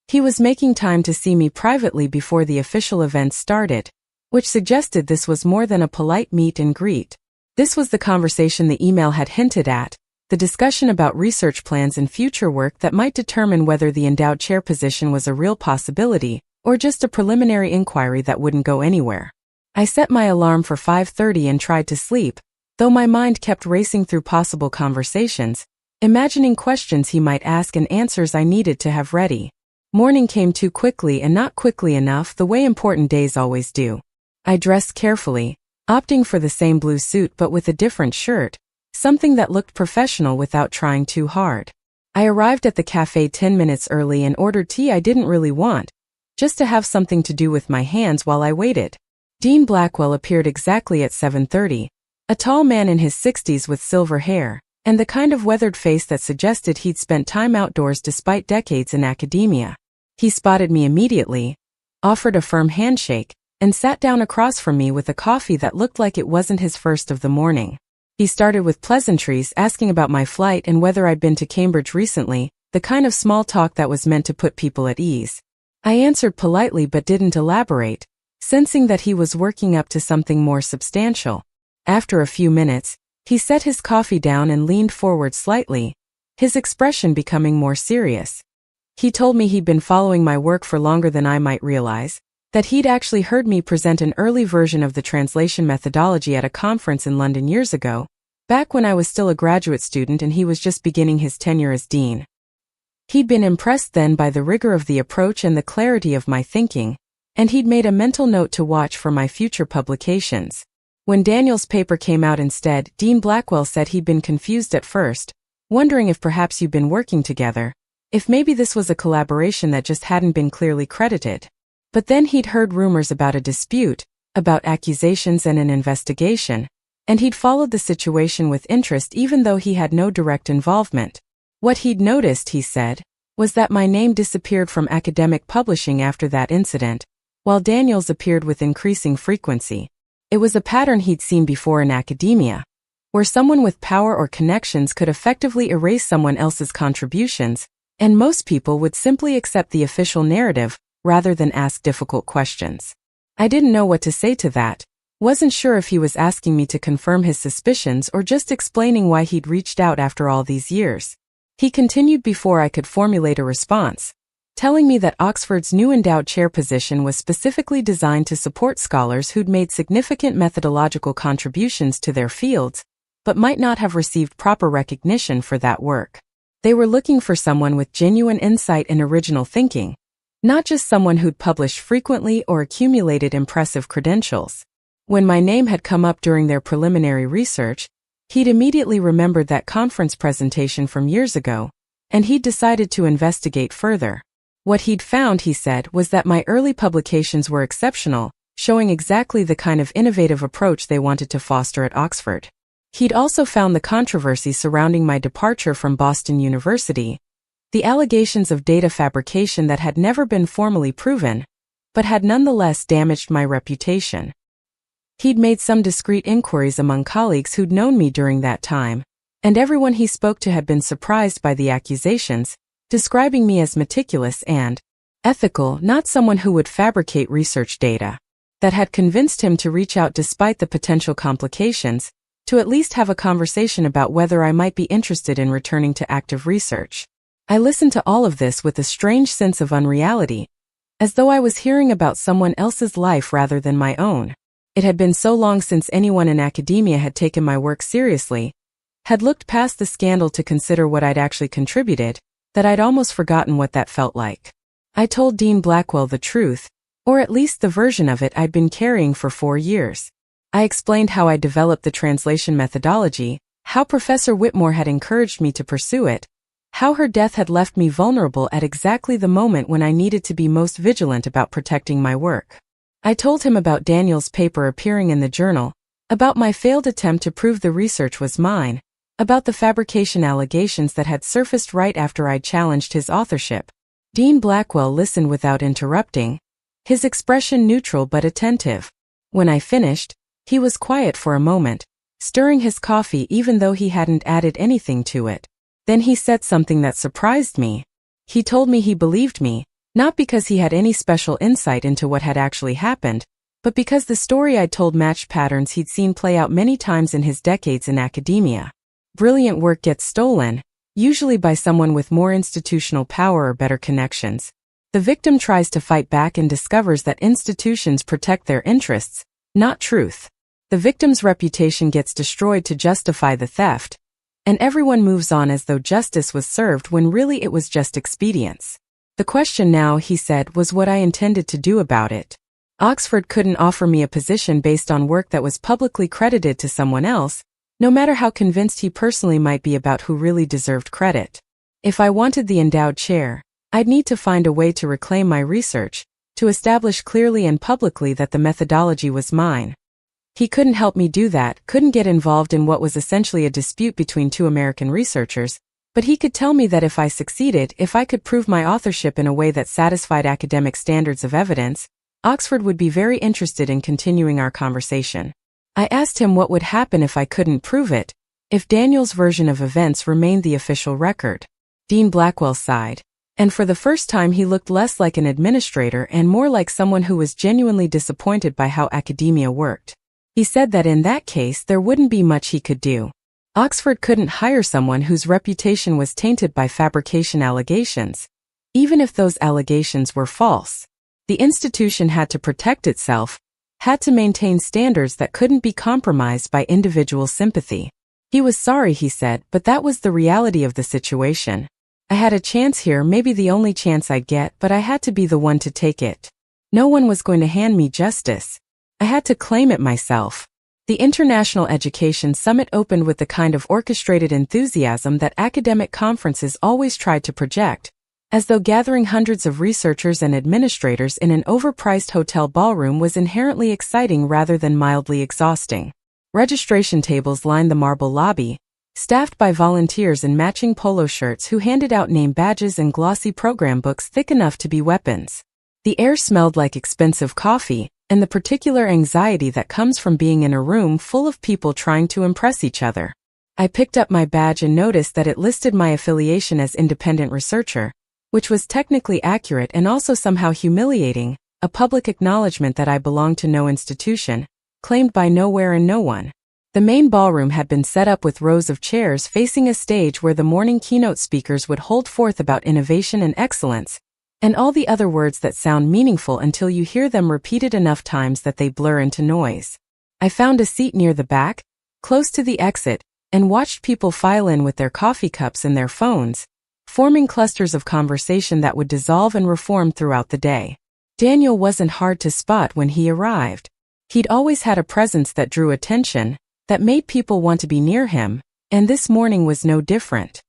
He was making time to see me privately before the official event started, which suggested this was more than a polite meet and greet. This was the conversation the email had hinted at, the discussion about research plans and future work that might determine whether the endowed chair position was a real possibility, or just a preliminary inquiry that wouldn't go anywhere. I set my alarm for 5:30 and tried to sleep, though my mind kept racing through possible conversations, imagining questions he might ask and answers I needed to have ready. Morning came too quickly and not quickly enough, the way important days always do. I dressed carefully, opting for the same blue suit but with a different shirt, something that looked professional without trying too hard. I arrived at the cafe 10 minutes early and ordered tea I didn't really want, just to have something to do with my hands while I waited. Dean Blackwell appeared exactly at 7:30, a tall man in his 60s with silver hair, and the kind of weathered face that suggested he'd spent time outdoors despite decades in academia. He spotted me immediately, offered a firm handshake, and sat down across from me with a coffee that looked like it wasn't his first of the morning. He started with pleasantries, asking about my flight and whether I'd been to Cambridge recently, the kind of small talk that was meant to put people at ease. I answered politely but didn't elaborate, sensing that he was working up to something more substantial. After a few minutes, he set his coffee down and leaned forward slightly, his expression becoming more serious. He told me he'd been following my work for longer than I might realize, that he'd actually heard me present an early version of the translation methodology at a conference in London years ago, back when I was still a graduate student and he was just beginning his tenure as dean. He'd been impressed then by the rigor of the approach and the clarity of my thinking, and he'd made a mental note to watch for my future publications. When Daniel's paper came out instead, Dean Blackwell said he'd been confused at first, wondering if perhaps you'd been working together, if maybe this was a collaboration that just hadn't been clearly credited. But then he'd heard rumors about a dispute, about accusations and an investigation, and he'd followed the situation with interest even though he had no direct involvement. What he'd noticed, he said, was that my name disappeared from academic publishing after that incident, while Daniel's appeared with increasing frequency. It was a pattern he'd seen before in academia, where someone with power or connections could effectively erase someone else's contributions, and most people would simply accept the official narrative, rather than ask difficult questions. I didn't know what to say to that, wasn't sure if he was asking me to confirm his suspicions or just explaining why he'd reached out after all these years. He continued before I could formulate a response, telling me that Oxford's new endowed chair position was specifically designed to support scholars who'd made significant methodological contributions to their fields, but might not have received proper recognition for that work. They were looking for someone with genuine insight and original thinking, not just someone who'd published frequently or accumulated impressive credentials. When my name had come up during their preliminary research, he'd immediately remembered that conference presentation from years ago, and he'd decided to investigate further. What he'd found, he said, was that my early publications were exceptional, showing exactly the kind of innovative approach they wanted to foster at Oxford. He'd also found the controversy surrounding my departure from Boston University, the allegations of data fabrication that had never been formally proven, but had nonetheless damaged my reputation. He'd made some discreet inquiries among colleagues who'd known me during that time, and everyone he spoke to had been surprised by the accusations, describing me as meticulous and ethical, not someone who would fabricate research data. That had convinced him to reach out despite the potential complications, to at least have a conversation about whether I might be interested in returning to active research. I listened to all of this with a strange sense of unreality, as though I was hearing about someone else's life rather than my own. It had been so long since anyone in academia had taken my work seriously, had looked past the scandal to consider what I'd actually contributed, that I'd almost forgotten what that felt like. I told Dean Blackwell the truth, or at least the version of it I'd been carrying for 4 years. I explained how I developed the translation methodology, how Professor Whitmore had encouraged me to pursue it, how her death had left me vulnerable at exactly the moment when I needed to be most vigilant about protecting my work. I told him about Daniel's paper appearing in the journal, about my failed attempt to prove the research was mine, about the fabrication allegations that had surfaced right after I'd challenged his authorship. Dean Blackwell listened without interrupting, his expression neutral but attentive. When I finished, he was quiet for a moment, stirring his coffee even though he hadn't added anything to it. Then he said something that surprised me. He told me he believed me, not because he had any special insight into what had actually happened, but because the story I'd told matched patterns he'd seen play out many times in his decades in academia. Brilliant work gets stolen, usually by someone with more institutional power or better connections. The victim tries to fight back and discovers that institutions protect their interests, not truth. The victim's reputation gets destroyed to justify the theft, and everyone moves on as though justice was served when really it was just expedience. The question now, he said, was what I intended to do about it. Oxford couldn't offer me a position based on work that was publicly credited to someone else, no matter how convinced he personally might be about who really deserved credit. If I wanted the endowed chair, I'd need to find a way to reclaim my research, to establish clearly and publicly that the methodology was mine. He couldn't help me do that, couldn't get involved in what was essentially a dispute between two American researchers, but he could tell me that if I succeeded, if I could prove my authorship in a way that satisfied academic standards of evidence, Oxford would be very interested in continuing our conversation. I asked him what would happen if I couldn't prove it, if Daniel's version of events remained the official record. Dean Blackwell sighed, and for the first time he looked less like an administrator and more like someone who was genuinely disappointed by how academia worked. He said that in that case there wouldn't be much he could do. Oxford couldn't hire someone whose reputation was tainted by fabrication allegations, even if those allegations were false. The institution had to protect itself, had to maintain standards that couldn't be compromised by individual sympathy. He was sorry, he said, but that was the reality of the situation. I had a chance here, maybe the only chance I'd get, but I had to be the one to take it. No one was going to hand me justice. I had to claim it myself. The International Education Summit opened with the kind of orchestrated enthusiasm that academic conferences always tried to project, as though gathering hundreds of researchers and administrators in an overpriced hotel ballroom was inherently exciting rather than mildly exhausting. Registration tables lined the marble lobby, staffed by volunteers in matching polo shirts who handed out name badges and glossy program books thick enough to be weapons. The air smelled like expensive coffee, and the particular anxiety that comes from being in a room full of people trying to impress each other. I picked up my badge and noticed that it listed my affiliation as independent researcher, which was technically accurate and also somehow humiliating, a public acknowledgement that I belonged to no institution, claimed by nowhere and no one. The main ballroom had been set up with rows of chairs facing a stage where the morning keynote speakers would hold forth about innovation and excellence, and all the other words that sound meaningful until you hear them repeated enough times that they blur into noise. I found a seat near the back, close to the exit, and watched people file in with their coffee cups and their phones, forming clusters of conversation that would dissolve and reform throughout the day. Daniel wasn't hard to spot when he arrived. He'd always had a presence that drew attention, that made people want to be near him, and this morning was no different.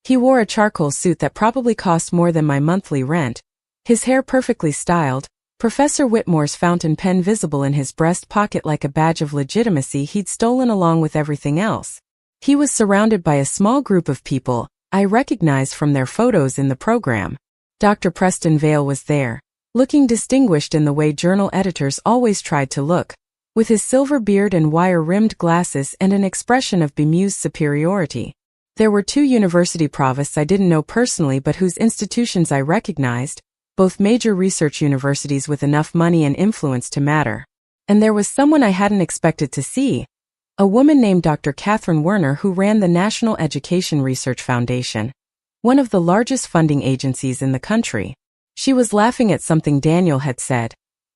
He wore a charcoal suit that probably cost more than my monthly rent, his hair perfectly styled, Professor Whitmore's fountain pen visible in his breast pocket like a badge of legitimacy he'd stolen along with everything else. He was surrounded by a small group of people I recognized from their photos in the program. Dr. Preston Vale was there, looking distinguished in the way journal editors always tried to look, with his silver beard and wire-rimmed glasses and an expression of bemused superiority. There were two university provosts I didn't know personally but whose institutions I recognized, both major research universities with enough money and influence to matter. And there was someone I hadn't expected to see, a woman named Dr. Catherine Werner who ran the National Education Research Foundation, one of the largest funding agencies in the country. She was laughing at something Daniel had said,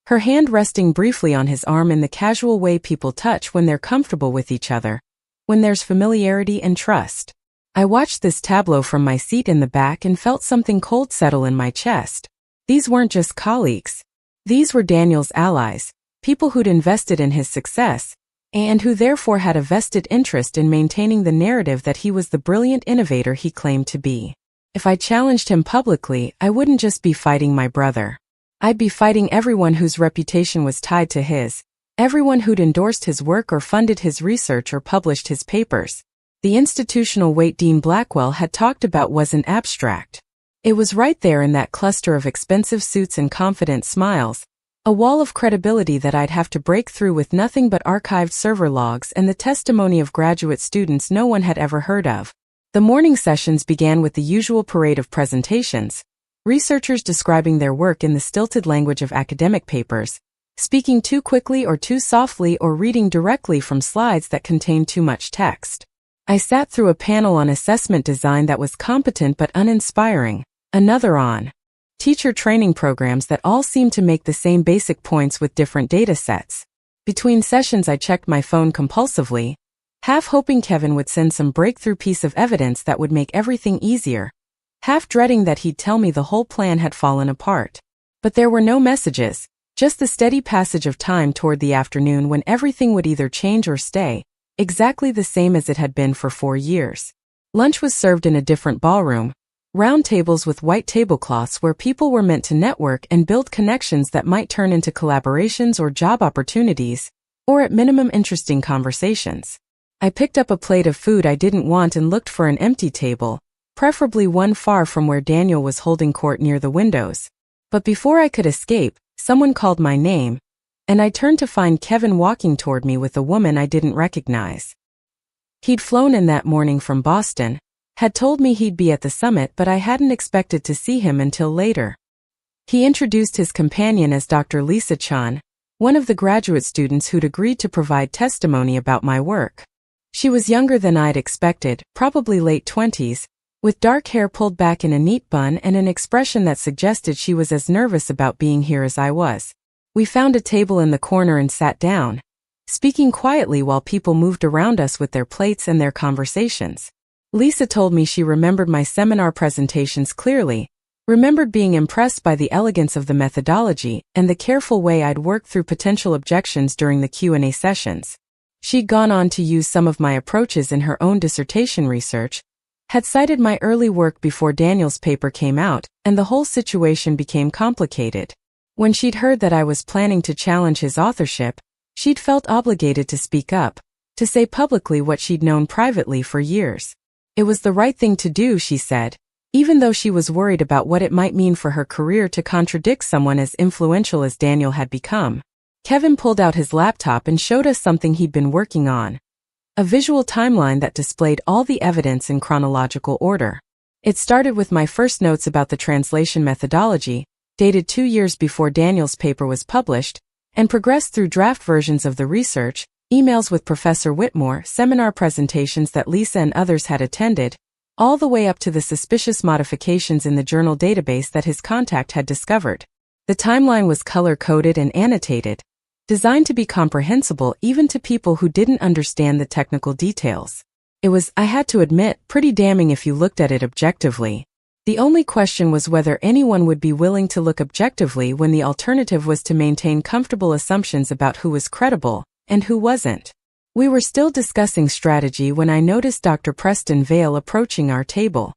her hand resting briefly on his arm in the casual way people touch when they're comfortable with each other, when there's familiarity and trust. I watched this tableau from my seat in the back and felt something cold settle in my chest. These weren't just colleagues. These were Daniel's allies, people who'd invested in his success, and who therefore had a vested interest in maintaining the narrative that he was the brilliant innovator he claimed to be. If I challenged him publicly, I wouldn't just be fighting my brother. I'd be fighting everyone whose reputation was tied to his, everyone who'd endorsed his work or funded his research or published his papers. The institutional weight Dean Blackwell had talked about wasn't abstract. It was right there in that cluster of expensive suits and confident smiles, a wall of credibility that I'd have to break through with nothing but archived server logs and the testimony of graduate students no one had ever heard of. The morning sessions began with the usual parade of presentations, researchers describing their work in the stilted language of academic papers, speaking too quickly or too softly or reading directly from slides that contained too much text. I sat through a panel on assessment design that was competent but uninspiring, another on teacher training programs that all seemed to make the same basic points with different data sets. Between sessions I checked my phone compulsively, half hoping Kevin would send some breakthrough piece of evidence that would make everything easier, half dreading that he'd tell me the whole plan had fallen apart. But there were no messages, just the steady passage of time toward the afternoon when everything would either change or stay, exactly the same as it had been for 4 years. Lunch was served in a different ballroom, round tables with white tablecloths where people were meant to network and build connections that might turn into collaborations or job opportunities, or at minimum interesting conversations. I picked up a plate of food I didn't want and looked for an empty table, preferably one far from where Daniel was holding court near the windows. But before I could escape, someone called my name, and I turned to find Kevin walking toward me with a woman I didn't recognize. He'd flown in that morning from Boston, had told me he'd be at the summit, but I hadn't expected to see him until later. He introduced his companion as Dr. Lisa Chan, one of the graduate students who'd agreed to provide testimony about my work. She was younger than I'd expected, probably late 20s, with dark hair pulled back in a neat bun and an expression that suggested she was as nervous about being here as I was. We found a table in the corner and sat down, speaking quietly while people moved around us with their plates and their conversations. Lisa told me she remembered my seminar presentations clearly, remembered being impressed by the elegance of the methodology and the careful way I'd worked through potential objections during the Q&A sessions. She'd gone on to use some of my approaches in her own dissertation research, had cited my early work before Daniel's paper came out, and the whole situation became complicated. When she'd heard that I was planning to challenge his authorship, she'd felt obligated to speak up, to say publicly what she'd known privately for years. It was the right thing to do, she said, even though she was worried about what it might mean for her career to contradict someone as influential as Daniel had become. Kevin pulled out his laptop and showed us something he'd been working on, a visual timeline that displayed all the evidence in chronological order. It started with my first notes about the translation methodology, dated 2 years before Daniel's paper was published, and progressed through draft versions of the research, emails with Professor Whitmore, seminar presentations that Lisa and others had attended, all the way up to the suspicious modifications in the journal database that his contact had discovered. The timeline was color-coded and annotated, designed to be comprehensible even to people who didn't understand the technical details. It was, I had to admit, pretty damning if you looked at it objectively. The only question was whether anyone would be willing to look objectively when the alternative was to maintain comfortable assumptions about who was credible and who wasn't. We were still discussing strategy when I noticed Dr. Preston Vale approaching our table.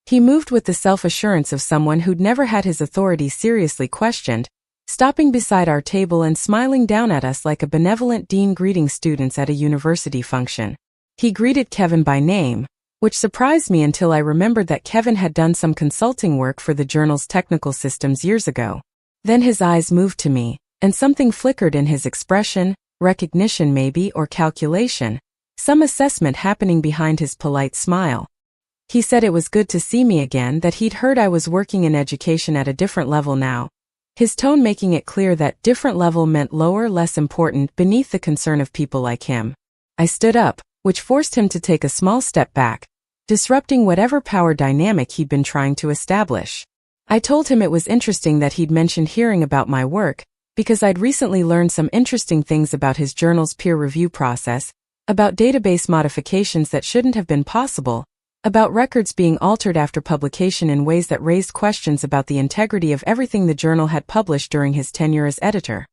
He moved with the self-assurance of someone who'd never had his authority seriously questioned, stopping beside our table and smiling down at us like a benevolent dean greeting students at a university function. He greeted Kevin by name, which surprised me until I remembered that Kevin had done some consulting work for the journal's technical systems years ago. Then his eyes moved to me, and something flickered in his expression, recognition maybe, or calculation, some assessment happening behind his polite smile. He said it was good to see me again, that he'd heard I was working in education at a different level now, his tone making it clear that different level meant lower, less important, beneath the concern of people like him. I stood up, which forced him to take a small step back, disrupting whatever power dynamic he'd been trying to establish. I told him it was interesting that he'd mentioned hearing about my work, because I'd recently learned some interesting things about his journal's peer review process, about database modifications that shouldn't have been possible, about records being altered after publication in ways that raised questions about the integrity of everything the journal had published during his tenure as editor.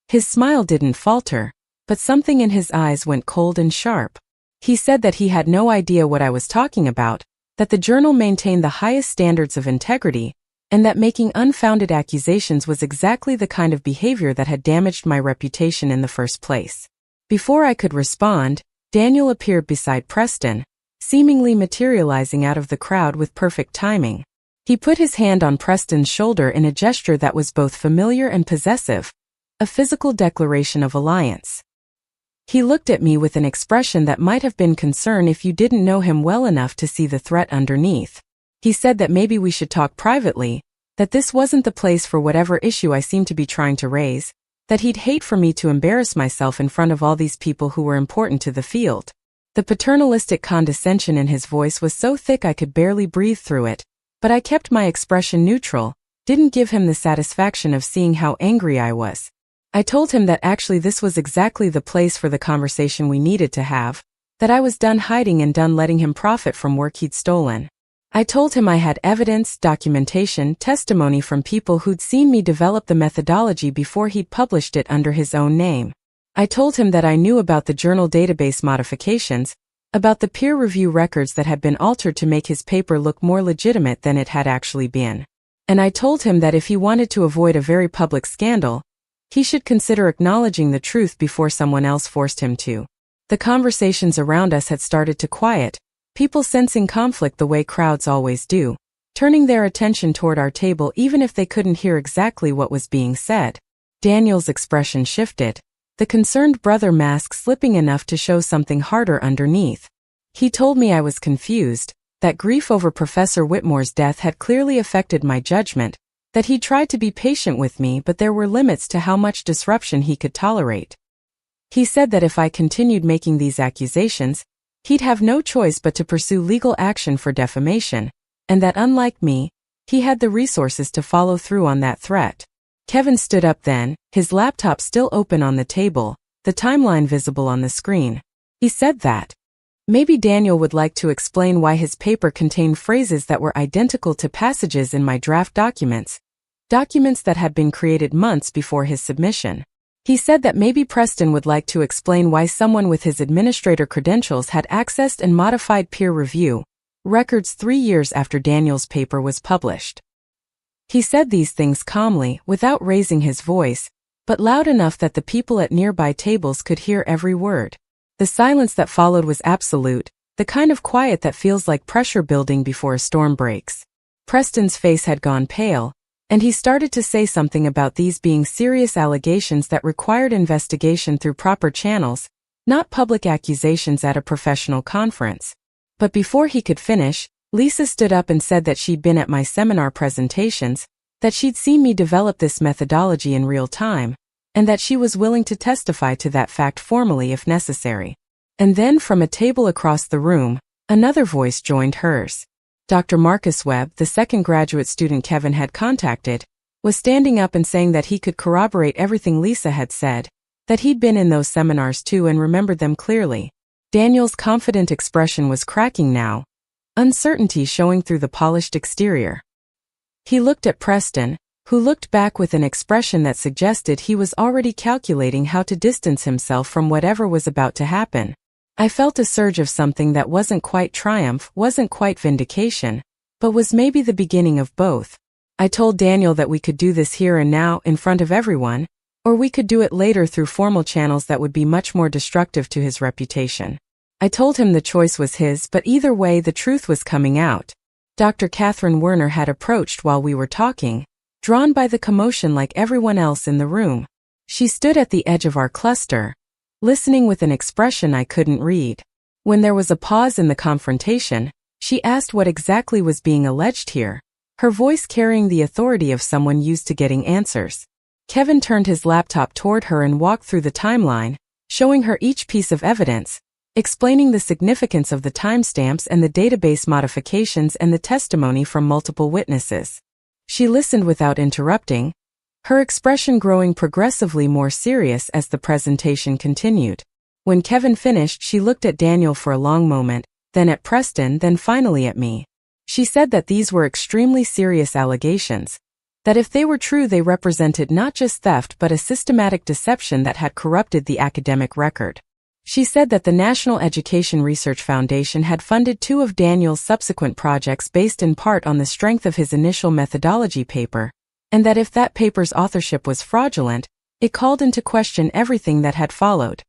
His smile didn't falter, but something in his eyes went cold and sharp. He said that he had no idea what I was talking about, that the journal maintained the highest standards of integrity, and that making unfounded accusations was exactly the kind of behavior that had damaged my reputation in the first place. Before I could respond, Daniel appeared beside Preston, seemingly materializing out of the crowd with perfect timing. He put his hand on Preston's shoulder in a gesture that was both familiar and possessive, a physical declaration of alliance. He looked at me with an expression that might have been concern if you didn't know him well enough to see the threat underneath. He said that maybe we should talk privately, that this wasn't the place for whatever issue I seemed to be trying to raise, that he'd hate for me to embarrass myself in front of all these people who were important to the field. The paternalistic condescension in his voice was so thick I could barely breathe through it, but I kept my expression neutral, didn't give him the satisfaction of seeing how angry I was. I told him that actually this was exactly the place for the conversation we needed to have, that I was done hiding and done letting him profit from work he'd stolen. I told him I had evidence, documentation, testimony from people who'd seen me develop the methodology before he'd published it under his own name. I told him that I knew about the journal database modifications, about the peer review records that had been altered to make his paper look more legitimate than it had actually been. And I told him that if he wanted to avoid a very public scandal, he should consider acknowledging the truth before someone else forced him to. The conversations around us had started to quiet, people sensing conflict the way crowds always do, turning their attention toward our table even if they couldn't hear exactly what was being said. Daniel's expression shifted, the concerned brother mask slipping enough to show something harder underneath. He told me I was confused, that grief over Professor Whitmore's death had clearly affected my judgment, that he tried to be patient with me but there were limits to how much disruption he could tolerate. He said that if I continued making these accusations, he'd have no choice but to pursue legal action for defamation, and that unlike me, he had the resources to follow through on that threat. Kevin stood up then, his laptop still open on the table, the timeline visible on the screen. He said that maybe Daniel would like to explain why his paper contained phrases that were identical to passages in my draft documents that had been created months before his submission. He said that maybe Preston would like to explain why someone with his administrator credentials had accessed and modified peer review records 3 years after Daniel's paper was published. He said these things calmly, without raising his voice, but loud enough that the people at nearby tables could hear every word. The silence that followed was absolute, the kind of quiet that feels like pressure building before a storm breaks. Preston's face had gone pale, and he started to say something about these being serious allegations that required investigation through proper channels, not public accusations at a professional conference. But before he could finish, Lisa stood up and said that she'd been at my seminar presentations, that she'd seen me develop this methodology in real time, and that she was willing to testify to that fact formally if necessary. And then from a table across the room, another voice joined hers. Dr. Marcus Webb, the second graduate student Kevin had contacted, was standing up and saying that he could corroborate everything Lisa had said, that he'd been in those seminars too and remembered them clearly. Daniel's confident expression was cracking now, uncertainty showing through the polished exterior. He looked at Preston, who looked back with an expression that suggested he was already calculating how to distance himself from whatever was about to happen. I felt a surge of something that wasn't quite triumph, wasn't quite vindication, but was maybe the beginning of both. I told Daniel that we could do this here and now in front of everyone, or we could do it later through formal channels that would be much more destructive to his reputation. I told him the choice was his, but either way the truth was coming out. Dr. Catherine Werner had approached while we were talking, drawn by the commotion like everyone else in the room. She stood at the edge of our cluster, listening with an expression I couldn't read. When there was a pause in the confrontation, she asked what exactly was being alleged here, her voice carrying the authority of someone used to getting answers. Kevin turned his laptop toward her and walked through the timeline, showing her each piece of evidence, explaining the significance of the timestamps and the database modifications and the testimony from multiple witnesses. She listened without interrupting, her expression growing progressively more serious as the presentation continued. When Kevin finished, she looked at Daniel for a long moment, then at Preston, then finally at me. She said that these were extremely serious allegations, that if they were true they represented not just theft but a systematic deception that had corrupted the academic record. She said that the National Education Research Foundation had funded 2 of Daniel's subsequent projects based in part on the strength of his initial methodology paper, and that if that paper's authorship was fraudulent, it called into question everything that had followed.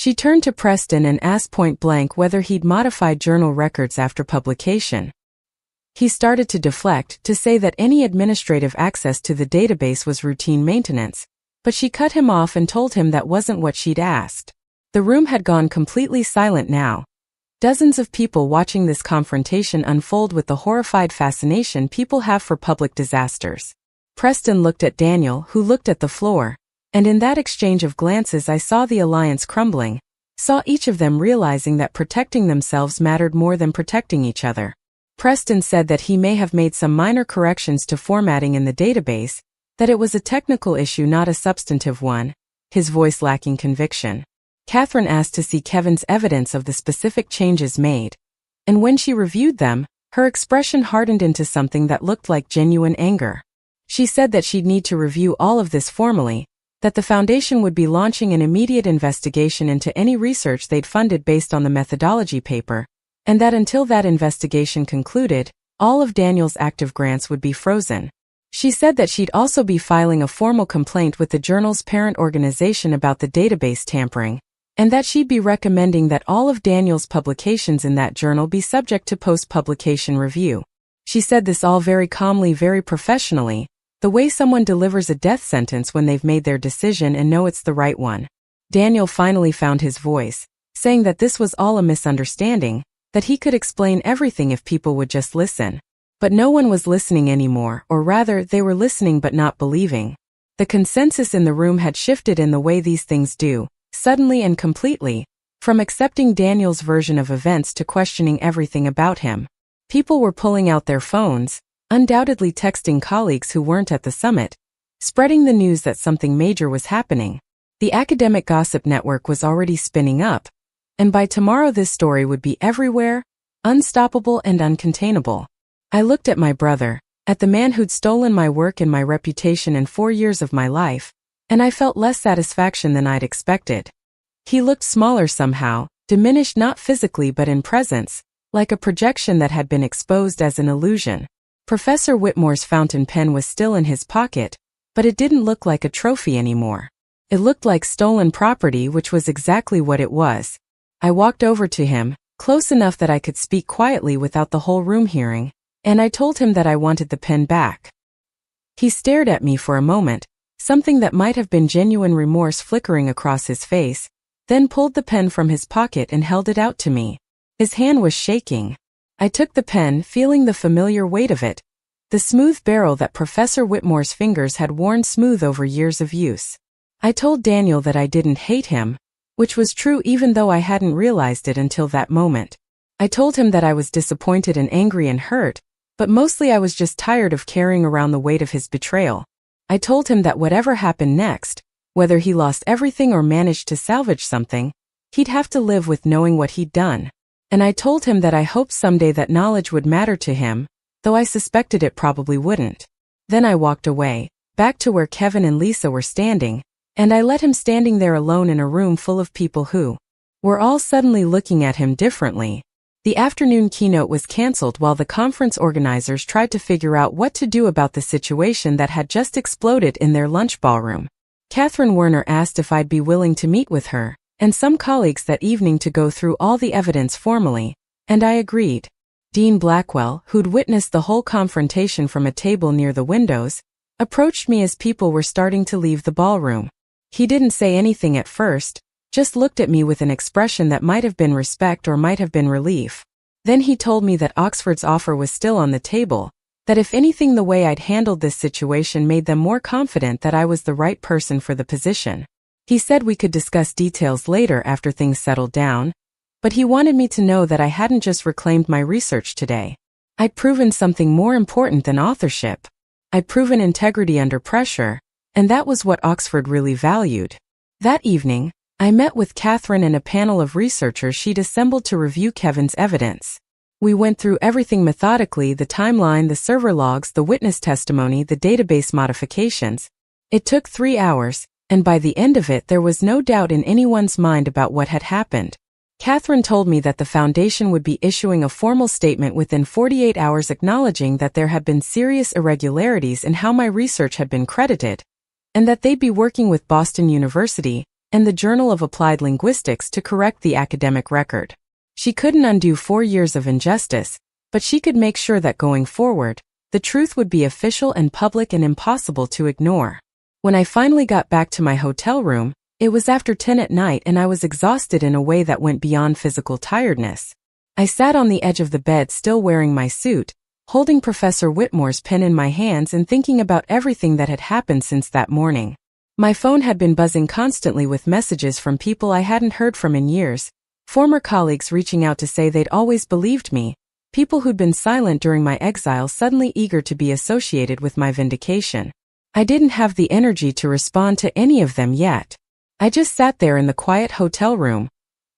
She turned to Preston and asked point blank whether he'd modified journal records after publication. He started to deflect, to say that any administrative access to the database was routine maintenance, but she cut him off and told him that wasn't what she'd asked. The room had gone completely silent now. Dozens of people watching this confrontation unfold with the horrified fascination people have for public disasters. Preston looked at Daniel, who looked at the floor, and in that exchange of glances I saw the alliance crumbling, saw each of them realizing that protecting themselves mattered more than protecting each other. Preston said that he may have made some minor corrections to formatting in the database, that it was a technical issue not a substantive one, his voice lacking conviction. Catherine asked to see Kevin's evidence of the specific changes made, and when she reviewed them, her expression hardened into something that looked like genuine anger. She said that she'd need to review all of this formally, that the Foundation would be launching an immediate investigation into any research they'd funded based on the methodology paper, and that until that investigation concluded, all of Daniel's active grants would be frozen. She said that she'd also be filing a formal complaint with the journal's parent organization about the database tampering, and that she'd be recommending that all of Daniel's publications in that journal be subject to post-publication review. She said this all very calmly, very professionally, the way someone delivers a death sentence when they've made their decision and know it's the right one. Daniel finally found his voice, saying that this was all a misunderstanding, that he could explain everything if people would just listen. But no one was listening anymore, or rather, they were listening but not believing. The consensus in the room had shifted in the way these things do, suddenly and completely, from accepting Daniel's version of events to questioning everything about him. People were pulling out their phones, undoubtedly texting colleagues who weren't at the summit, spreading the news that something major was happening. The academic gossip network was already spinning up, and by tomorrow this story would be everywhere, unstoppable and uncontainable. I looked at my brother, at the man who'd stolen my work and my reputation and 4 years of my life, and I felt less satisfaction than I'd expected. He looked smaller somehow, diminished not physically but in presence, like a projection that had been exposed as an illusion. Professor Whitmore's fountain pen was still in his pocket, but it didn't look like a trophy anymore. It looked like stolen property, which was exactly what it was. I walked over to him, close enough that I could speak quietly without the whole room hearing, and I told him that I wanted the pen back. He stared at me for a moment, something that might have been genuine remorse flickering across his face, then pulled the pen from his pocket and held it out to me. His hand was shaking. I took the pen, feeling the familiar weight of it, the smooth barrel that Professor Whitmore's fingers had worn smooth over years of use. I told Daniel that I didn't hate him, which was true even though I hadn't realized it until that moment. I told him that I was disappointed and angry and hurt, but mostly I was just tired of carrying around the weight of his betrayal. I told him that whatever happened next, whether he lost everything or managed to salvage something, he'd have to live with knowing what he'd done. And I told him that I hoped someday that knowledge would matter to him, though I suspected it probably wouldn't. Then I walked away, back to where Kevin and Lisa were standing, and I let him standing there alone in a room full of people who were all suddenly looking at him differently. The afternoon keynote was canceled while the conference organizers tried to figure out what to do about the situation that had just exploded in their lunch ballroom. Catherine Werner asked if I'd be willing to meet with her and some colleagues that evening to go through all the evidence formally, and I agreed. Dean Blackwell, who'd witnessed the whole confrontation from a table near the windows, approached me as people were starting to leave the ballroom. He didn't say anything at first, just looked at me with an expression that might have been respect or might have been relief. Then he told me that Oxford's offer was still on the table, that if anything the way I'd handled this situation made them more confident that I was the right person for the position. He said we could discuss details later after things settled down, but he wanted me to know that I hadn't just reclaimed my research today. I'd proven something more important than authorship. I'd proven integrity under pressure, and that was what Oxford really valued. That evening, I met with Catherine and a panel of researchers she'd assembled to review Kevin's evidence. We went through everything methodically: the timeline, the server logs, the witness testimony, the database modifications. It took 3 hours, and by the end of it there was no doubt in anyone's mind about what had happened. Catherine told me that the Foundation would be issuing a formal statement within 48 hours acknowledging that there had been serious irregularities in how my research had been credited, and that they'd be working with Boston University, and the Journal of Applied Linguistics to correct the academic record. She couldn't undo 4 years of injustice, but she could make sure that going forward, the truth would be official and public and impossible to ignore. When I finally got back to my hotel room, it was after 10 at night and I was exhausted in a way that went beyond physical tiredness. I sat on the edge of the bed still wearing my suit, holding Professor Whitmore's pen in my hands and thinking about everything that had happened since that morning. My phone had been buzzing constantly with messages from people I hadn't heard from in years, former colleagues reaching out to say they'd always believed me, people who'd been silent during my exile suddenly eager to be associated with my vindication. I didn't have the energy to respond to any of them yet. I just sat there in the quiet hotel room,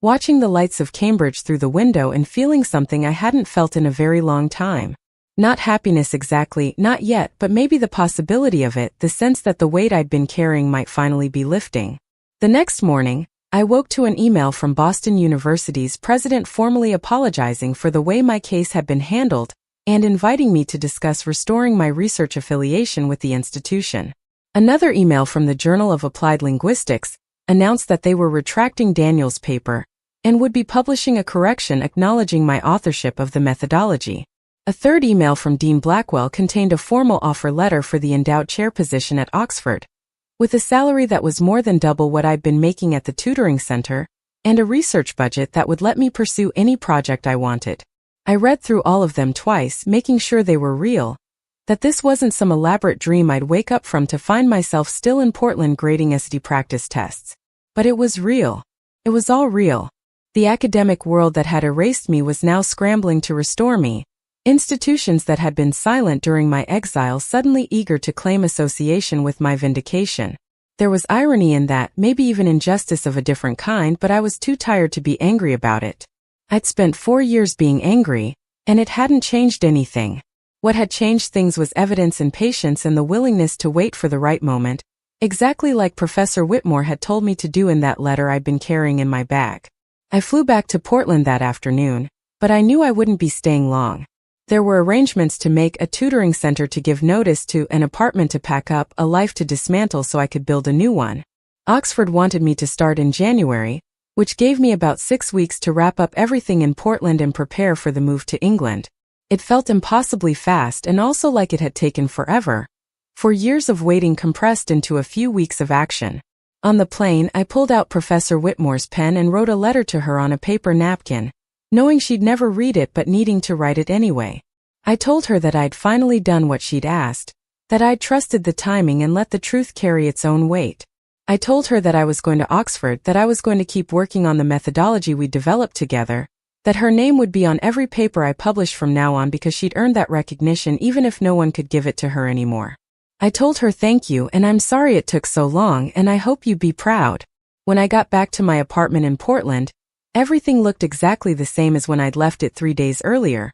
watching the lights of Cambridge through the window and feeling something I hadn't felt in a very long time. Not happiness exactly, not yet, but maybe the possibility of it, the sense that the weight I'd been carrying might finally be lifting. The next morning, I woke to an email from Boston University's president formally apologizing for the way my case had been handled and inviting me to discuss restoring my research affiliation with the institution. Another email from the Journal of Applied Linguistics announced that they were retracting Daniel's paper and would be publishing a correction acknowledging my authorship of the methodology. A third email from Dean Blackwell contained a formal offer letter for the endowed chair position at Oxford, with a salary that was more than double what I'd been making at the tutoring center, and a research budget that would let me pursue any project I wanted. I read through all of them twice, making sure they were real, that this wasn't some elaborate dream I'd wake up from to find myself still in Portland grading SD practice tests. But it was real. It was all real. The academic world that had erased me was now scrambling to restore me. Institutions that had been silent during my exile suddenly eager to claim association with my vindication. There was irony in that, maybe even injustice of a different kind, but I was too tired to be angry about it. I'd spent 4 years being angry, and it hadn't changed anything. What had changed things was evidence and patience and the willingness to wait for the right moment, exactly like Professor Whitmore had told me to do in that letter I'd been carrying in my bag. I flew back to Portland that afternoon, but I knew I wouldn't be staying long. There were arrangements to make, a tutoring center to give notice to, an apartment to pack up, a life to dismantle so I could build a new one. Oxford wanted me to start in January, which gave me about 6 weeks to wrap up everything in Portland and prepare for the move to England. It felt impossibly fast and also like it had taken forever. 4 years of waiting compressed into a few weeks of action. On the plane, I pulled out Professor Whitmore's pen and wrote a letter to her on a paper napkin, knowing she'd never read it but needing to write it anyway. I told her that I'd finally done what she'd asked, that I'd trusted the timing and let the truth carry its own weight. I told her that I was going to Oxford, that I was going to keep working on the methodology we developed together, that her name would be on every paper I published from now on because she'd earned that recognition even if no one could give it to her anymore. I told her thank you and I'm sorry it took so long and I hope you'd be proud. When I got back to my apartment in Portland, everything looked exactly the same as when I'd left it 3 days earlier,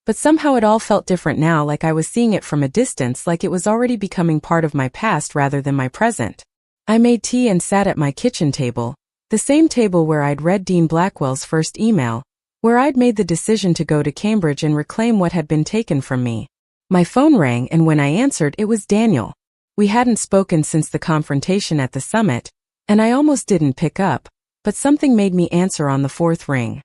but somehow it all felt different now, like I was seeing it from a distance, like it was already becoming part of my past rather than my present. I made tea and sat at my kitchen table, the same table where I'd read Dean Blackwell's first email, where I'd made the decision to go to Cambridge and reclaim what had been taken from me. My phone rang and when I answered, it was Daniel. We hadn't spoken since the confrontation at the summit, and I almost didn't pick up, but something made me answer on the 4th ring.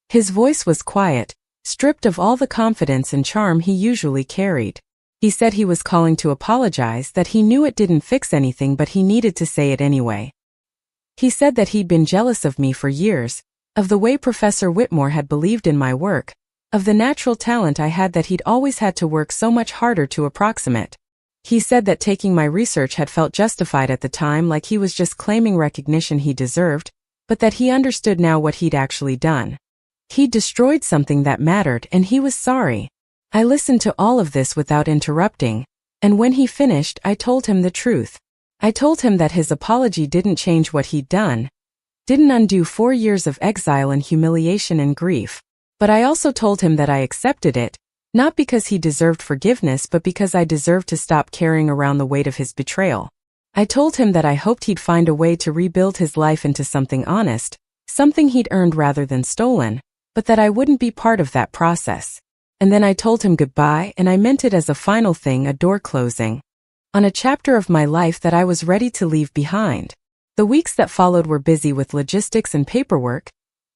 His voice was quiet, stripped of all the confidence and charm he usually carried. He said he was calling to apologize, that he knew it didn't fix anything but he needed to say it anyway. He said that he'd been jealous of me for years, of the way Professor Whitmore had believed in my work, of the natural talent I had that he'd always had to work so much harder to approximate. He said that taking my research had felt justified at the time, like he was just claiming recognition he deserved, but that he understood now what he'd actually done. He'd destroyed something that mattered and he was sorry. I listened to all of this without interrupting, and when he finished, I told him the truth. I told him that his apology didn't change what he'd done, didn't undo 4 years of exile and humiliation and grief. But I also told him that I accepted it, not because he deserved forgiveness but because I deserved to stop carrying around the weight of his betrayal. I told him that I hoped he'd find a way to rebuild his life into something honest, something he'd earned rather than stolen, but that I wouldn't be part of that process. And then I told him goodbye, and I meant it as a final thing, a door closing on a chapter of my life that I was ready to leave behind. The weeks that followed were busy with logistics and paperwork,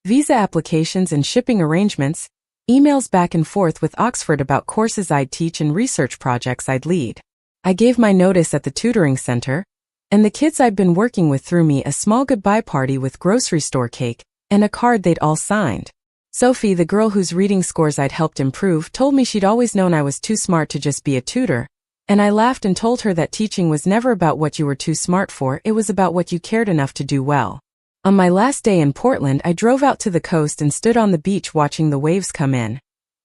visa applications and shipping arrangements, emails back and forth with Oxford about courses I'd teach and research projects I'd lead. I gave my notice at the tutoring center, and the kids I'd been working with threw me a small goodbye party with grocery store cake and a card they'd all signed. Sophie, the girl whose reading scores I'd helped improve, told me she'd always known I was too smart to just be a tutor, and I laughed and told her that teaching was never about what you were too smart for, it was about what you cared enough to do well. On my last day in Portland, I drove out to the coast and stood on the beach watching the waves come in.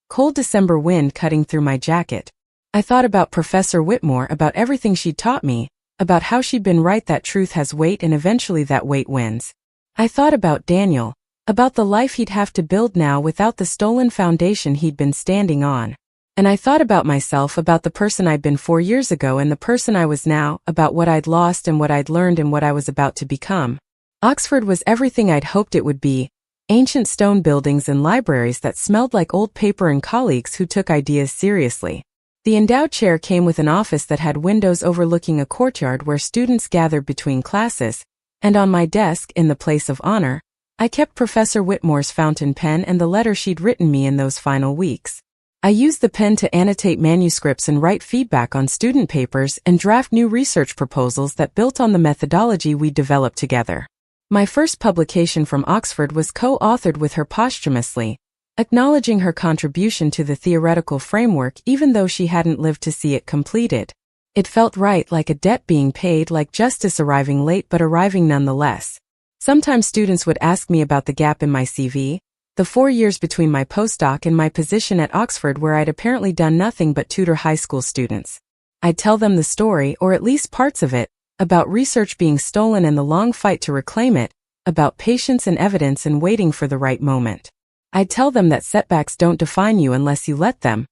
Cold December wind cutting through my jacket. I thought about Professor Whitmore, about everything she'd taught me, about how she'd been right that truth has weight and eventually that weight wins. I thought about Daniel, about the life he'd have to build now without the stolen foundation he'd been standing on. And I thought about myself, about the person I'd been 4 years ago and the person I was now, about what I'd lost and what I'd learned and what I was about to become. Oxford was everything I'd hoped it would be, ancient stone buildings and libraries that smelled like old paper and colleagues who took ideas seriously. The Endowed chair came with an office that had windows overlooking a courtyard where students gathered between classes, and on my desk, in the place of honor, I kept Professor Whitmore's fountain pen and the letter she'd written me in those final weeks. I used the pen to annotate manuscripts and write feedback on student papers and draft new research proposals that built on the methodology we developed together. My first publication from Oxford was co-authored with her posthumously, acknowledging her contribution to the theoretical framework even though she hadn't lived to see it completed. It felt right, like a debt being paid, like justice arriving late but arriving nonetheless. Sometimes students would ask me about the gap in my CV, the 4 years between my postdoc and my position at Oxford where I'd apparently done nothing but tutor high school students. I'd tell them the story, or at least parts of it, about research being stolen and the long fight to reclaim it, about patience and evidence and waiting for the right moment. I'd tell them that setbacks don't define you unless you let them,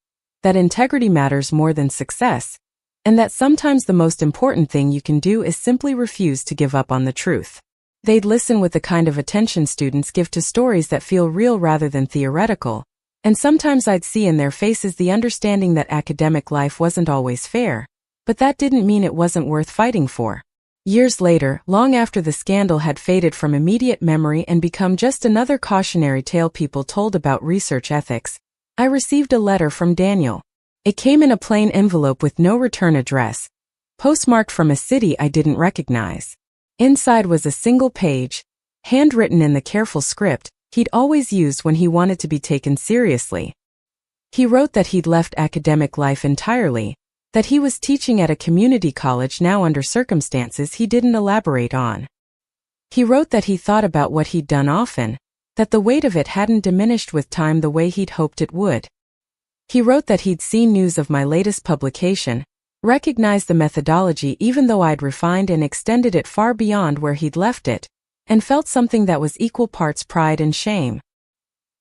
that integrity matters more than success, and that sometimes the most important thing you can do is simply refuse to give up on the truth. They'd listen with the kind of attention students give to stories that feel real rather than theoretical, and sometimes I'd see in their faces the understanding that academic life wasn't always fair, but that didn't mean it wasn't worth fighting for. Years later, long after the scandal had faded from immediate memory and become just another cautionary tale people told about research ethics, I received a letter from Daniel. It came in a plain envelope with no return address, postmarked from a city I didn't recognize. Inside was a single page, handwritten in the careful script he'd always used when he wanted to be taken seriously. He wrote that he'd left academic life entirely, that he was teaching at a community college now under circumstances he didn't elaborate on. He wrote that he thought about what he'd done often, that the weight of it hadn't diminished with time the way he'd hoped it would. He wrote that he'd seen news of my latest publication, recognized the methodology even though I'd refined and extended it far beyond where he'd left it, and felt something that was equal parts pride and shame.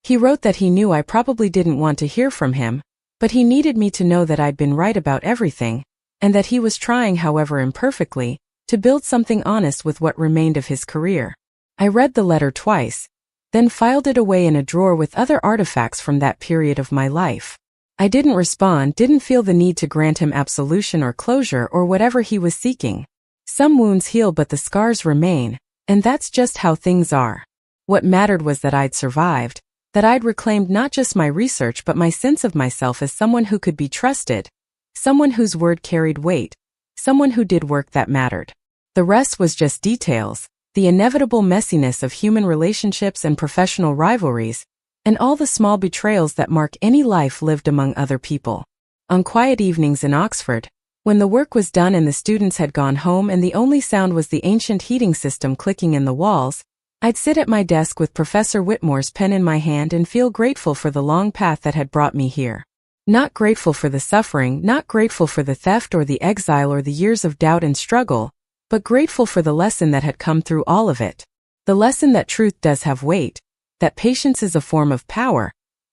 He wrote that he knew I probably didn't want to hear from him, but he needed me to know that I'd been right about everything, and that he was trying, however imperfectly, to build something honest with what remained of his career. I read the letter twice, then filed it away in a drawer with other artifacts from that period of my life. I didn't respond, didn't feel the need to grant him absolution or closure or whatever he was seeking. Some wounds heal but the scars remain, and that's just how things are. What mattered was that I'd survived, that I'd reclaimed not just my research but my sense of myself as someone who could be trusted, someone whose word carried weight, someone who did work that mattered. The rest was just details, the inevitable messiness of human relationships and professional rivalries, and all the small betrayals that mark any life lived among other people. On quiet evenings in Oxford, when the work was done and the students had gone home and the only sound was the ancient heating system clicking in the walls, I'd sit at my desk with Professor Whitmore's pen in my hand and feel grateful for the long path that had brought me here. Not grateful for the suffering, not grateful for the theft or the exile or the years of doubt and struggle, but grateful for the lesson that had come through all of it. The lesson that truth does have weight, that patience is a form of power,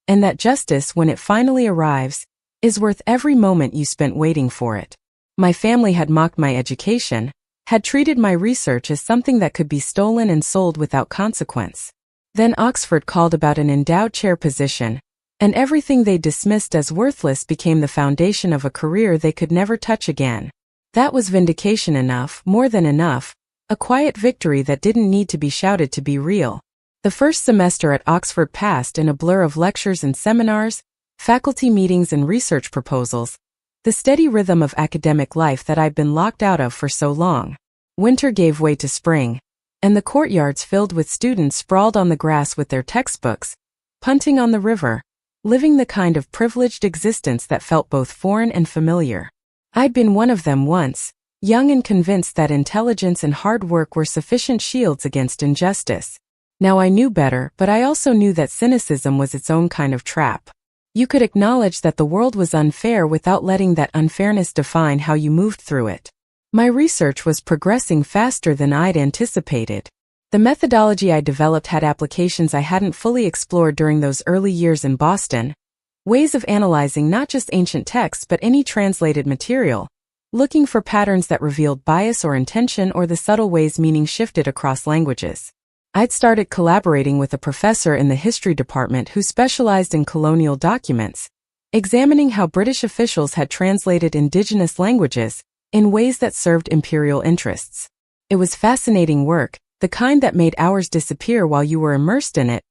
and that justice, when it finally arrives, is worth every moment you spent waiting for it. My family had mocked my education, had treated my research as something that could be stolen and sold without consequence. Then Oxford called about an endowed chair position, and everything they dismissed as worthless became the foundation of a career they could never touch again. That was vindication enough, more than enough, A quiet victory that didn't need to be shouted to be real. The first semester at Oxford passed in a blur of lectures and seminars, faculty meetings and research proposals, the steady rhythm of academic life that I'd been locked out of for so long. Winter gave way to spring, and the courtyards filled with students sprawled on the grass with their textbooks, punting on the river, living the kind of privileged existence that felt both foreign and familiar. I'd been one of them once, young and convinced that intelligence and hard work were sufficient shields against injustice. Now I knew better, but I also knew that cynicism was its own kind of trap. You could acknowledge that the world was unfair without letting that unfairness define how you moved through it. My research was progressing faster than I'd anticipated. The methodology I developed had applications I hadn't fully explored during those early years in Boston, ways of analyzing not just ancient texts but any translated material, looking for patterns that revealed bias or intention or the subtle ways meaning shifted across languages. I'd started collaborating with a professor in the history department who specialized in colonial documents, examining how British officials had translated indigenous languages in ways that served imperial interests. It was fascinating work, the kind that made hours disappear while you were immersed in it,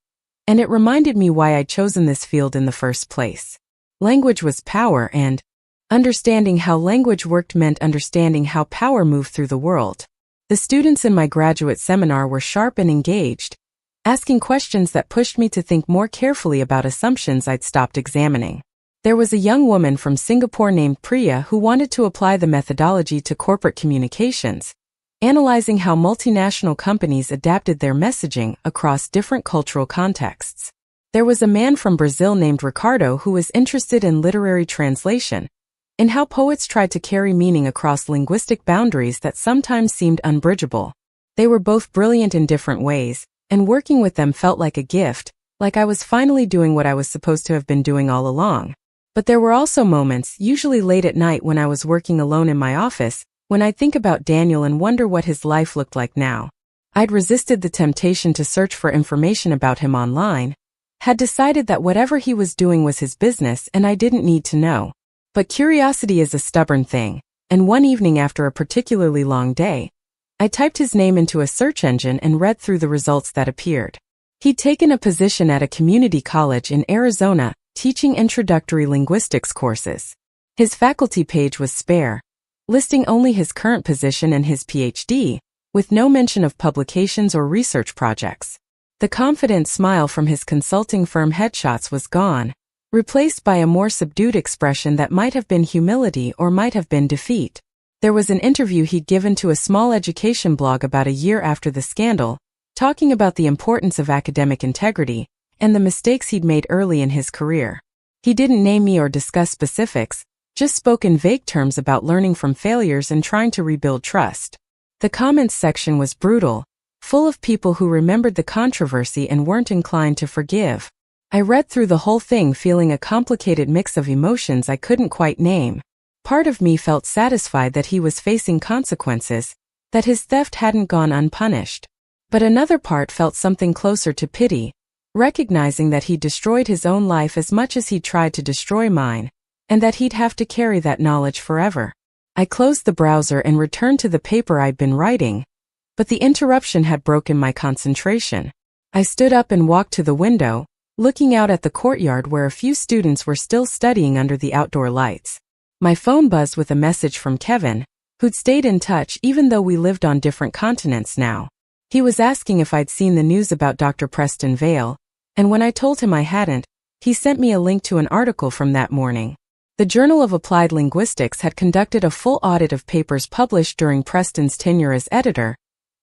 and it reminded me why I'd chosen this field in the first place. Language was power, and understanding how language worked meant understanding how power moved through the world. The students in my graduate seminar were sharp and engaged, asking questions that pushed me to think more carefully about assumptions I'd stopped examining. There was a young woman from Singapore named Priya who wanted to apply the methodology to corporate communications, analyzing how multinational companies adapted their messaging across different cultural contexts. There was a man from Brazil named Ricardo who was interested in literary translation, in how poets tried to carry meaning across linguistic boundaries that sometimes seemed unbridgeable. They were both brilliant in different ways, and working with them felt like a gift, like I was finally doing what I was supposed to have been doing all along. But there were also moments, usually late at night when I was working alone in my office, when I'd think about Daniel and wonder what his life looked like now. I'd resisted the temptation to search for information about him online, had decided that whatever he was doing was his business and I didn't need to know. But curiosity is a stubborn thing, and one evening after a particularly long day, I typed his name into a search engine and read through the results that appeared. He'd taken a position at a community college in Arizona, teaching introductory linguistics courses. His faculty page was spare, listing only his current position and his PhD, with no mention of publications or research projects. The confident smile from his consulting firm headshots was gone, replaced by a more subdued expression that might have been humility or might have been defeat. There was an interview he'd given to a small education blog about a year after the scandal, talking about the importance of academic integrity and the mistakes he'd made early in his career. He didn't name me or discuss specifics, just spoke in vague terms about learning from failures and trying to rebuild trust. The comments section was brutal, full of people who remembered the controversy and weren't inclined to forgive. I read through the whole thing feeling a complicated mix of emotions I couldn't quite name. Part of me felt satisfied that he was facing consequences, that his theft hadn't gone unpunished. But another part felt something closer to pity, recognizing that he destroyed his own life as much as he tried to destroy mine, and that he'd have to carry that knowledge forever. I closed the browser and returned to the paper I'd been writing, but the interruption had broken my concentration. I stood up and walked to the window, looking out at the courtyard where a few students were still studying under the outdoor lights. My phone buzzed with a message from Kevin, who'd stayed in touch even though we lived on different continents now. He was asking if I'd seen the news about Dr. Preston Vale, and when I told him I hadn't, he sent me a link to an article from that morning. The Journal of Applied Linguistics had conducted a full audit of papers published during Preston's tenure as editor,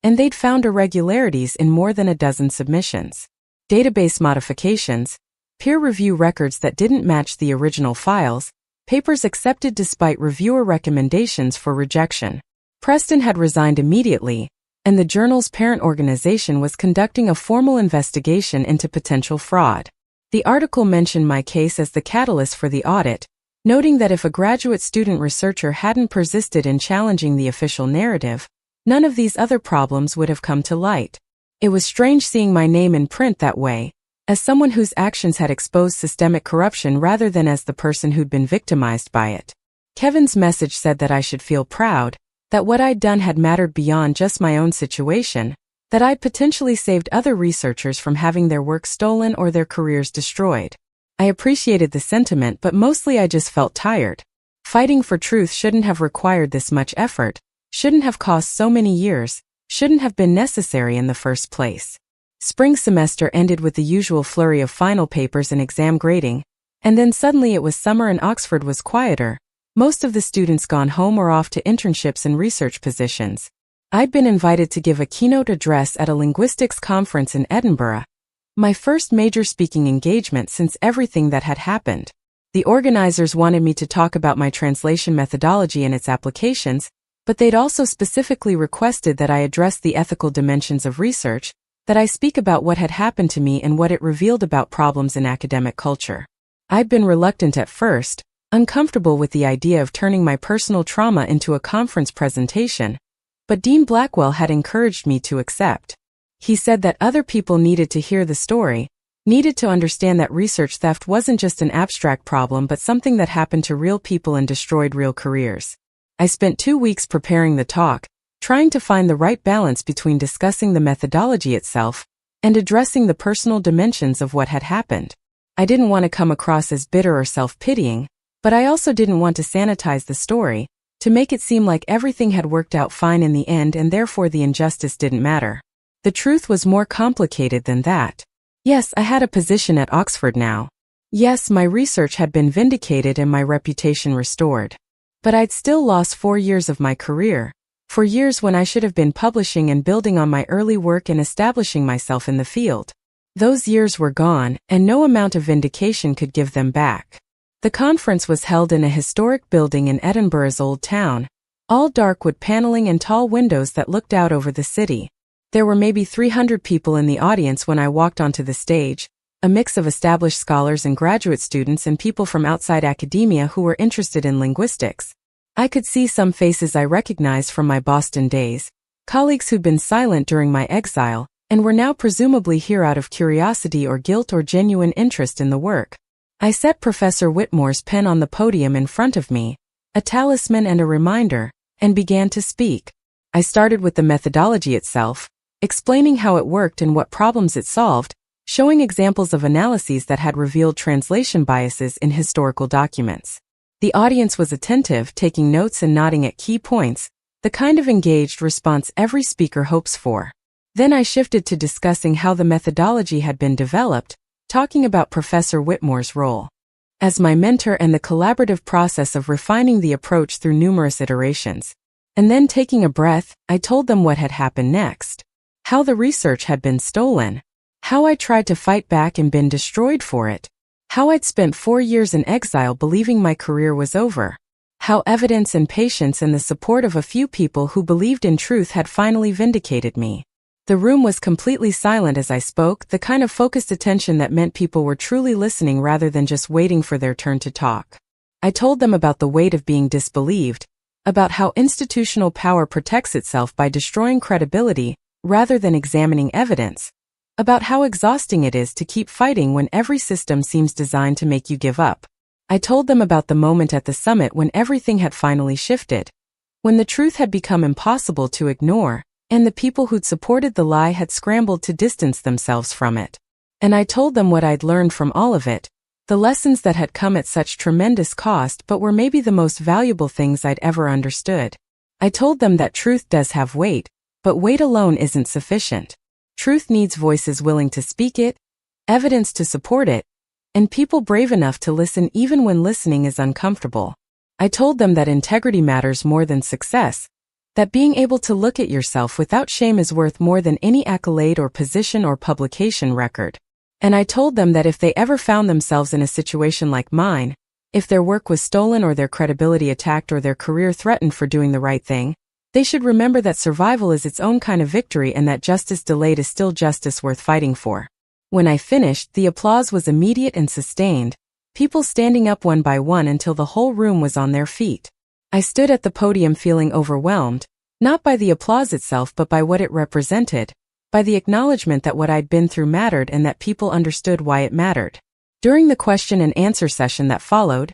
and they'd found irregularities in more than a dozen submissions. Database modifications, peer review records that didn't match the original files, papers accepted despite reviewer recommendations for rejection. Preston had resigned immediately, and the journal's parent organization was conducting a formal investigation into potential fraud. The article mentioned my case as the catalyst for the audit, noting that if a graduate student researcher hadn't persisted in challenging the official narrative, none of these other problems would have come to light. It was strange seeing my name in print that way, as someone whose actions had exposed systemic corruption rather than as the person who'd been victimized by it. Kevin's message said that I should feel proud, that what I'd done had mattered beyond just my own situation, that I'd potentially saved other researchers from having their work stolen or their careers destroyed. I appreciated the sentiment, but mostly I just felt tired. Fighting for truth shouldn't have required this much effort, shouldn't have cost so many years, shouldn't have been necessary in the first place. Spring semester ended with the usual flurry of final papers and exam grading, and then suddenly it was summer and Oxford was quieter, most of the students gone home or off to internships and research positions. I'd been invited to give a keynote address at a linguistics conference in Edinburgh, my first major speaking engagement since everything that had happened. The organizers wanted me to talk about my translation methodology and its applications, but they'd also specifically requested that I address the ethical dimensions of research, that I speak about what had happened to me and what it revealed about problems in academic culture. I'd been reluctant at first, uncomfortable with the idea of turning my personal trauma into a conference presentation, but Dean Blackwell had encouraged me to accept. He said that other people needed to hear the story, needed to understand that research theft wasn't just an abstract problem but something that happened to real people and destroyed real careers. I spent 2 weeks preparing the talk, trying to find the right balance between discussing the methodology itself and addressing the personal dimensions of what had happened. I didn't want to come across as bitter or self-pitying, but I also didn't want to sanitize the story, to make it seem like everything had worked out fine in the end and therefore the injustice didn't matter. The truth was more complicated than that. Yes, I had a position at Oxford now. Yes, my research had been vindicated and my reputation restored. But I'd still lost 4 years of my career, 4 years when I should have been publishing and building on my early work and establishing myself in the field. Those years were gone, and no amount of vindication could give them back. The conference was held in a historic building in Edinburgh's Old Town, all dark wood paneling and tall windows that looked out over the city. There were maybe 300 people in the audience when I walked onto the stage, a mix of established scholars and graduate students and people from outside academia who were interested in linguistics. I could see some faces I recognized from my Boston days, colleagues who'd been silent during my exile, and were now presumably here out of curiosity or guilt or genuine interest in the work. I set Professor Whitmore's pen on the podium in front of me, a talisman and a reminder, and began to speak. I started with the methodology itself, explaining how it worked and what problems it solved, showing examples of analyses that had revealed translation biases in historical documents. The audience was attentive, taking notes and nodding at key points, the kind of engaged response every speaker hopes for. Then I shifted to discussing how the methodology had been developed, talking about Professor Whitmore's role as my mentor and the collaborative process of refining the approach through numerous iterations. And then taking a breath, I told them what had happened next. How the research had been stolen. How I tried to fight back and been destroyed for it. How I'd spent 4 years in exile believing my career was over. How evidence and patience and the support of a few people who believed in truth had finally vindicated me. The room was completely silent as I spoke, the kind of focused attention that meant people were truly listening rather than just waiting for their turn to talk. I told them about the weight of being disbelieved, about how institutional power protects itself by destroying credibility rather than examining evidence, about how exhausting it is to keep fighting when every system seems designed to make you give up. I told them about the moment at the summit when everything had finally shifted, when the truth had become impossible to ignore, and the people who'd supported the lie had scrambled to distance themselves from it. And I told them what I'd learned from all of it, the lessons that had come at such tremendous cost but were maybe the most valuable things I'd ever understood. I told them that truth does have weight, but weight alone isn't sufficient. Truth needs voices willing to speak it, evidence to support it, and people brave enough to listen even when listening is uncomfortable. I told them that integrity matters more than success, that being able to look at yourself without shame is worth more than any accolade or position or publication record. And I told them that if they ever found themselves in a situation like mine, if their work was stolen or their credibility attacked or their career threatened for doing the right thing, they should remember that survival is its own kind of victory and that justice delayed is still justice worth fighting for. When I finished, the applause was immediate and sustained, people standing up one by one until the whole room was on their feet. I stood at the podium feeling overwhelmed, not by the applause itself but by what it represented, by the acknowledgement that what I'd been through mattered and that people understood why it mattered. During the question and answer session that followed,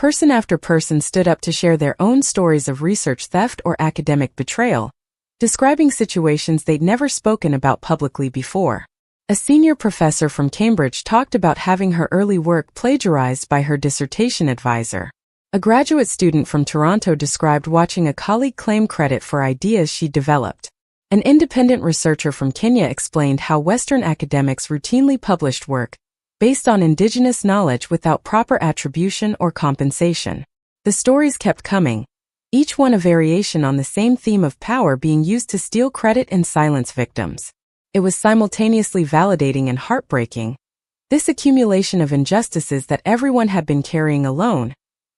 Person after person stood up to share their own stories of research theft or academic betrayal, describing situations they'd never spoken about publicly before. A senior professor from Cambridge talked about having her early work plagiarized by her dissertation advisor. A graduate student from Toronto described watching a colleague claim credit for ideas she developed. An independent researcher from Kenya explained how Western academics routinely published work based on indigenous knowledge without proper attribution or compensation. The stories kept coming, each one a variation on the same theme of power being used to steal credit and silence victims. It was simultaneously validating and heartbreaking, this accumulation of injustices that everyone had been carrying alone,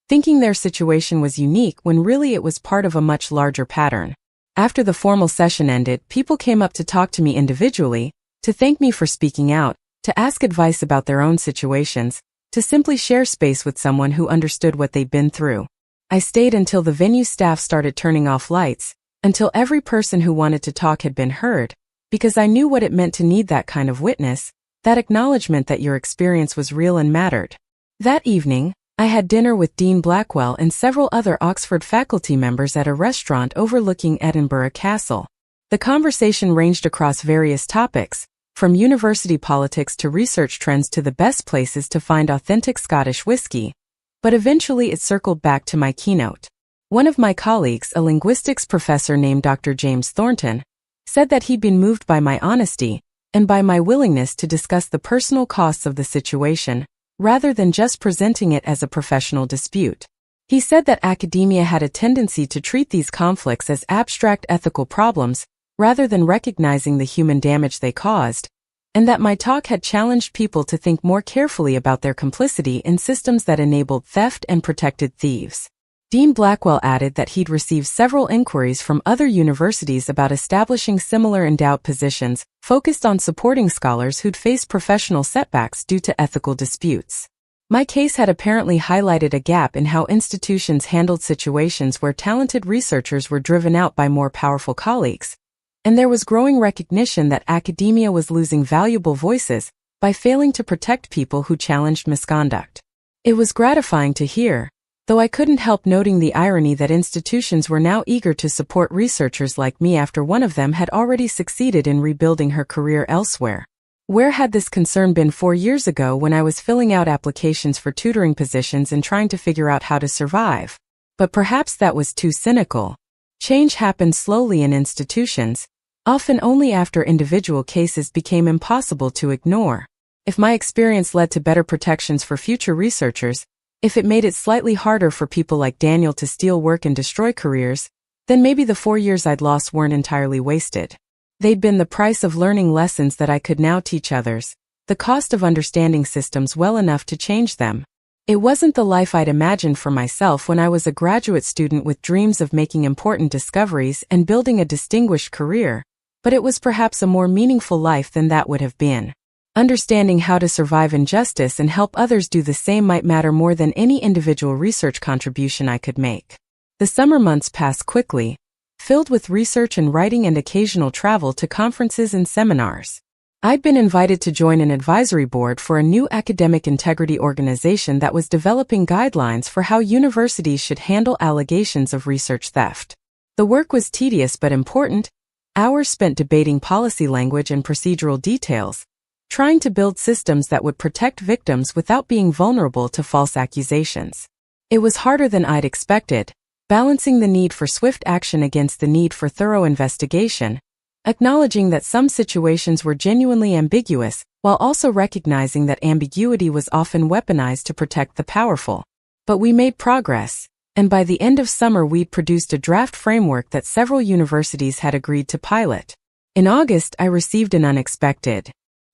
thinking their situation was unique when really it was part of a much larger pattern. After the formal session ended, people came up to talk to me individually, to thank me for speaking out, to ask advice about their own situations, to simply share space with someone who understood what they'd been through. I stayed until the venue staff started turning off lights, until every person who wanted to talk had been heard, because I knew what it meant to need that kind of witness, that acknowledgement that your experience was real and mattered. That evening, I had dinner with Dean Blackwell and several other Oxford faculty members at a restaurant overlooking Edinburgh Castle. The conversation ranged across various topics, from university politics to research trends to the best places to find authentic Scottish whiskey, but eventually it circled back to my keynote. One of my colleagues, a linguistics professor named Dr. James Thornton, said that he'd been moved by my honesty and by my willingness to discuss the personal costs of the situation, rather than just presenting it as a professional dispute. He said that academia had a tendency to treat these conflicts as abstract ethical problems, rather than recognizing the human damage they caused, and that my talk had challenged people to think more carefully about their complicity in systems that enabled theft and protected thieves. Dean Blackwell added that he'd received several inquiries from other universities about establishing similar endowed positions, focused on supporting scholars who'd faced professional setbacks due to ethical disputes. My case had apparently highlighted a gap in how institutions handled situations where talented researchers were driven out by more powerful colleagues, and there was growing recognition that academia was losing valuable voices by failing to protect people who challenged misconduct. It was gratifying to hear, though I couldn't help noting the irony that institutions were now eager to support researchers like me after one of them had already succeeded in rebuilding her career elsewhere. Where had this concern been 4 years ago when I was filling out applications for tutoring positions and trying to figure out how to survive? But perhaps that was too cynical. Change happened slowly in institutions, often only after individual cases became impossible to ignore. If my experience led to better protections for future researchers, if it made it slightly harder for people like Daniel to steal work and destroy careers, then maybe the 4 years I'd lost weren't entirely wasted. They'd been the price of learning lessons that I could now teach others, the cost of understanding systems well enough to change them. It wasn't the life I'd imagined for myself when I was a graduate student with dreams of making important discoveries and building a distinguished career, but it was perhaps a more meaningful life than that would have been. Understanding how to survive injustice and help others do the same might matter more than any individual research contribution I could make. The summer months passed quickly, filled with research and writing and occasional travel to conferences and seminars. I'd been invited to join an advisory board for a new academic integrity organization that was developing guidelines for how universities should handle allegations of research theft. The work was tedious but important, hours spent debating policy language and procedural details, trying to build systems that would protect victims without being vulnerable to false accusations. It was harder than I'd expected, balancing the need for swift action against the need for thorough investigation, acknowledging that some situations were genuinely ambiguous, while also recognizing that ambiguity was often weaponized to protect the powerful. But we made progress, and by the end of summer we'd produced a draft framework that several universities had agreed to pilot. In August, I received an unexpected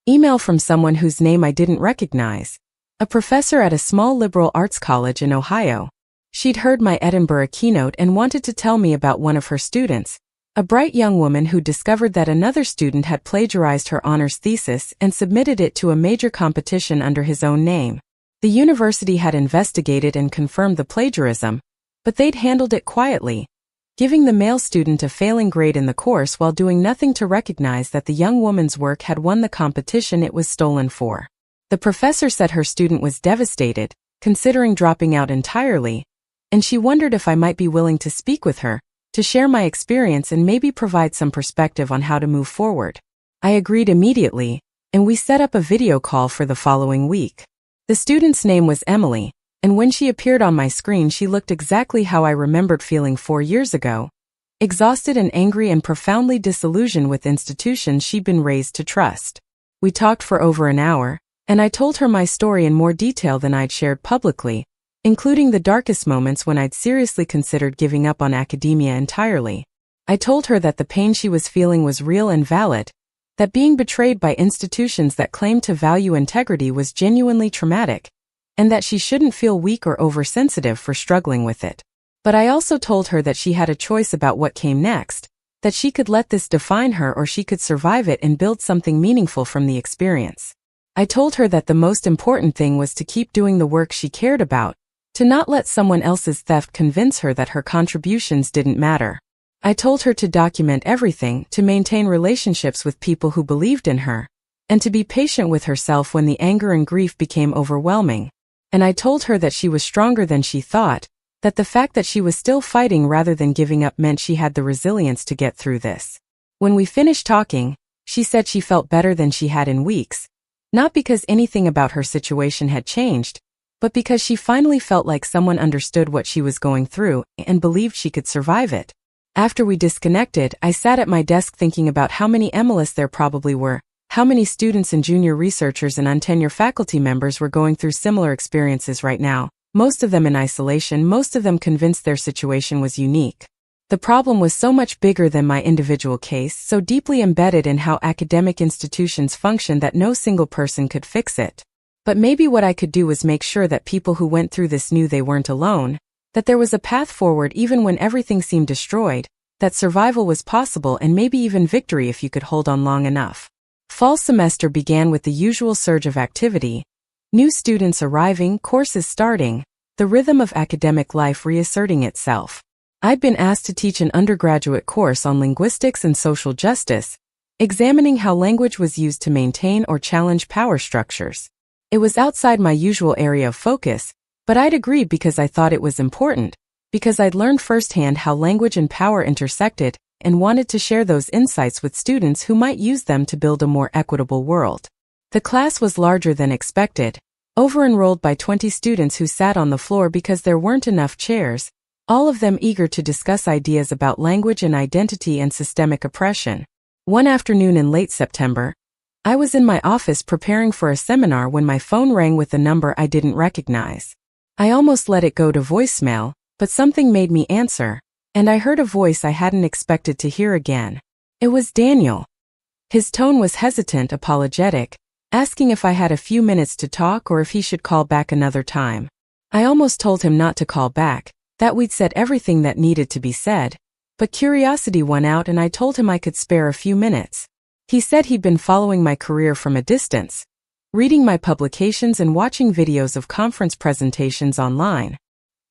email from someone whose name I didn't recognize, a professor at a small liberal arts college in Ohio. She'd heard my Edinburgh keynote and wanted to tell me about one of her students, a bright young woman who discovered that another student had plagiarized her honors thesis and submitted it to a major competition under his own name. The university had investigated and confirmed the plagiarism, but they'd handled it quietly, giving the male student a failing grade in the course while doing nothing to recognize that the young woman's work had won the competition it was stolen for. The professor said her student was devastated, considering dropping out entirely, and she wondered if I might be willing to speak with her, to share my experience and maybe provide some perspective on how to move forward. I agreed immediately, and we set up a video call for the following week. The student's name was Emily, and when she appeared on my screen she looked exactly how I remembered feeling 4 years ago, exhausted and angry and profoundly disillusioned with institutions she'd been raised to trust. We talked for over an hour, and I told her my story in more detail than I'd shared publicly, including the darkest moments when I'd seriously considered giving up on academia entirely. I told her that the pain she was feeling was real and valid, that being betrayed by institutions that claimed to value integrity was genuinely traumatic, and that she shouldn't feel weak or oversensitive for struggling with it. But I also told her that she had a choice about what came next, that she could let this define her or she could survive it and build something meaningful from the experience. I told her that the most important thing was to keep doing the work she cared about, to not let someone else's theft convince her that her contributions didn't matter. I told her to document everything, to maintain relationships with people who believed in her, and to be patient with herself when the anger and grief became overwhelming. And I told her that she was stronger than she thought, that the fact that she was still fighting rather than giving up meant she had the resilience to get through this. When we finished talking, she said she felt better than she had in weeks, not because anything about her situation had changed, but because she finally felt like someone understood what she was going through and believed she could survive it. After we disconnected, I sat at my desk thinking about how many Emilys there probably were, how many students and junior researchers and untenured faculty members were going through similar experiences right now, most of them in isolation, most of them convinced their situation was unique. The problem was so much bigger than my individual case, so deeply embedded in how academic institutions function that no single person could fix it. But maybe what I could do was make sure that people who went through this knew they weren't alone, that there was a path forward even when everything seemed destroyed, that survival was possible and maybe even victory if you could hold on long enough. Fall semester began with the usual surge of activity, new students arriving, courses starting, the rhythm of academic life reasserting itself. I'd been asked to teach an undergraduate course on linguistics and social justice, examining how language was used to maintain or challenge power structures. It was outside my usual area of focus, but I'd agreed because I thought it was important, because I'd learned firsthand how language and power intersected, and wanted to share those insights with students who might use them to build a more equitable world. The class was larger than expected, over-enrolled by 20 students who sat on the floor because there weren't enough chairs, all of them eager to discuss ideas about language and identity and systemic oppression. One afternoon in late September, I was in my office preparing for a seminar when my phone rang with a number I didn't recognize. I almost let it go to voicemail, but something made me answer, and I heard a voice I hadn't expected to hear again. It was Daniel. His tone was hesitant, apologetic, asking if I had a few minutes to talk or if he should call back another time. I almost told him not to call back, that we'd said everything that needed to be said, but curiosity won out and I told him I could spare a few minutes. He said he'd been following my career from a distance, reading my publications and watching videos of conference presentations online.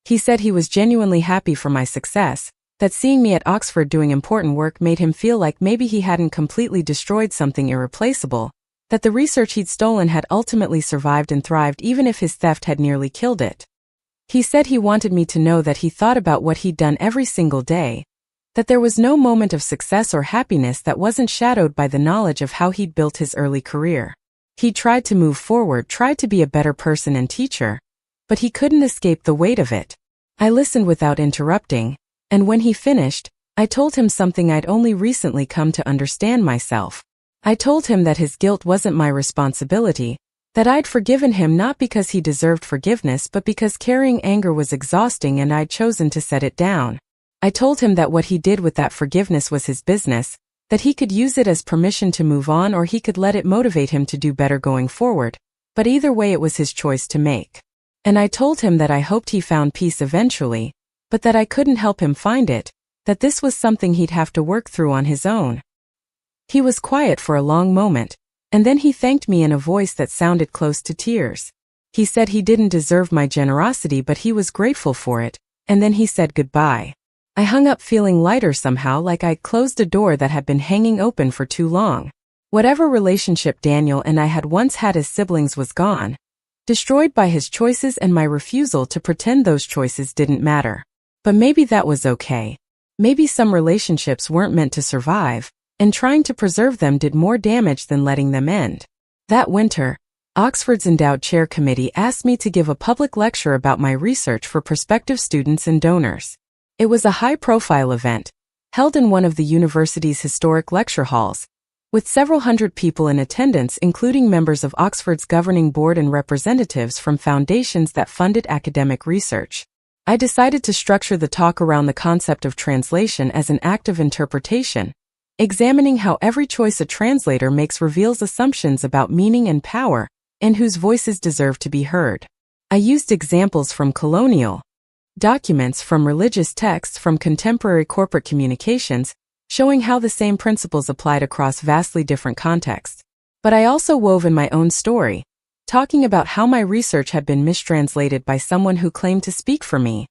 He said he was genuinely happy for my success, that seeing me at Oxford doing important work made him feel like maybe he hadn't completely destroyed something irreplaceable, that the research he'd stolen had ultimately survived and thrived even if his theft had nearly killed it. He said he wanted me to know that he thought about what he'd done every single day, that there was no moment of success or happiness that wasn't shadowed by the knowledge of how he'd built his early career. He tried to move forward, tried to be a better person and teacher, but he couldn't escape the weight of it. I listened without interrupting, and when he finished, I told him something I'd only recently come to understand myself. I told him that his guilt wasn't my responsibility, that I'd forgiven him not because he deserved forgiveness but because carrying anger was exhausting and I'd chosen to set it down. I told him that what he did with that forgiveness was his business, that he could use it as permission to move on or he could let it motivate him to do better going forward, but either way it was his choice to make. And I told him that I hoped he found peace eventually, but that I couldn't help him find it, that this was something he'd have to work through on his own. He was quiet for a long moment, and then he thanked me in a voice that sounded close to tears. He said he didn't deserve my generosity but he was grateful for it, and then he said goodbye. I hung up feeling lighter somehow, like I'd closed a door that had been hanging open for too long. Whatever relationship Daniel and I had once had as siblings was gone, destroyed by his choices and my refusal to pretend those choices didn't matter. But maybe that was okay. Maybe some relationships weren't meant to survive, and trying to preserve them did more damage than letting them end. That winter, Oxford's Endowed Chair Committee asked me to give a public lecture about my research for prospective students and donors. It was a high-profile event, held in one of the university's historic lecture halls, with several hundred people in attendance including members of Oxford's governing board and representatives from foundations that funded academic research. I decided to structure the talk around the concept of translation as an act of interpretation, examining how every choice a translator makes reveals assumptions about meaning and power, and whose voices deserve to be heard. I used examples from colonial documents, from religious texts, from contemporary corporate communications, showing how the same principles applied across vastly different contexts. But I also wove in my own story, talking about how my research had been mistranslated by someone who claimed to speak for me,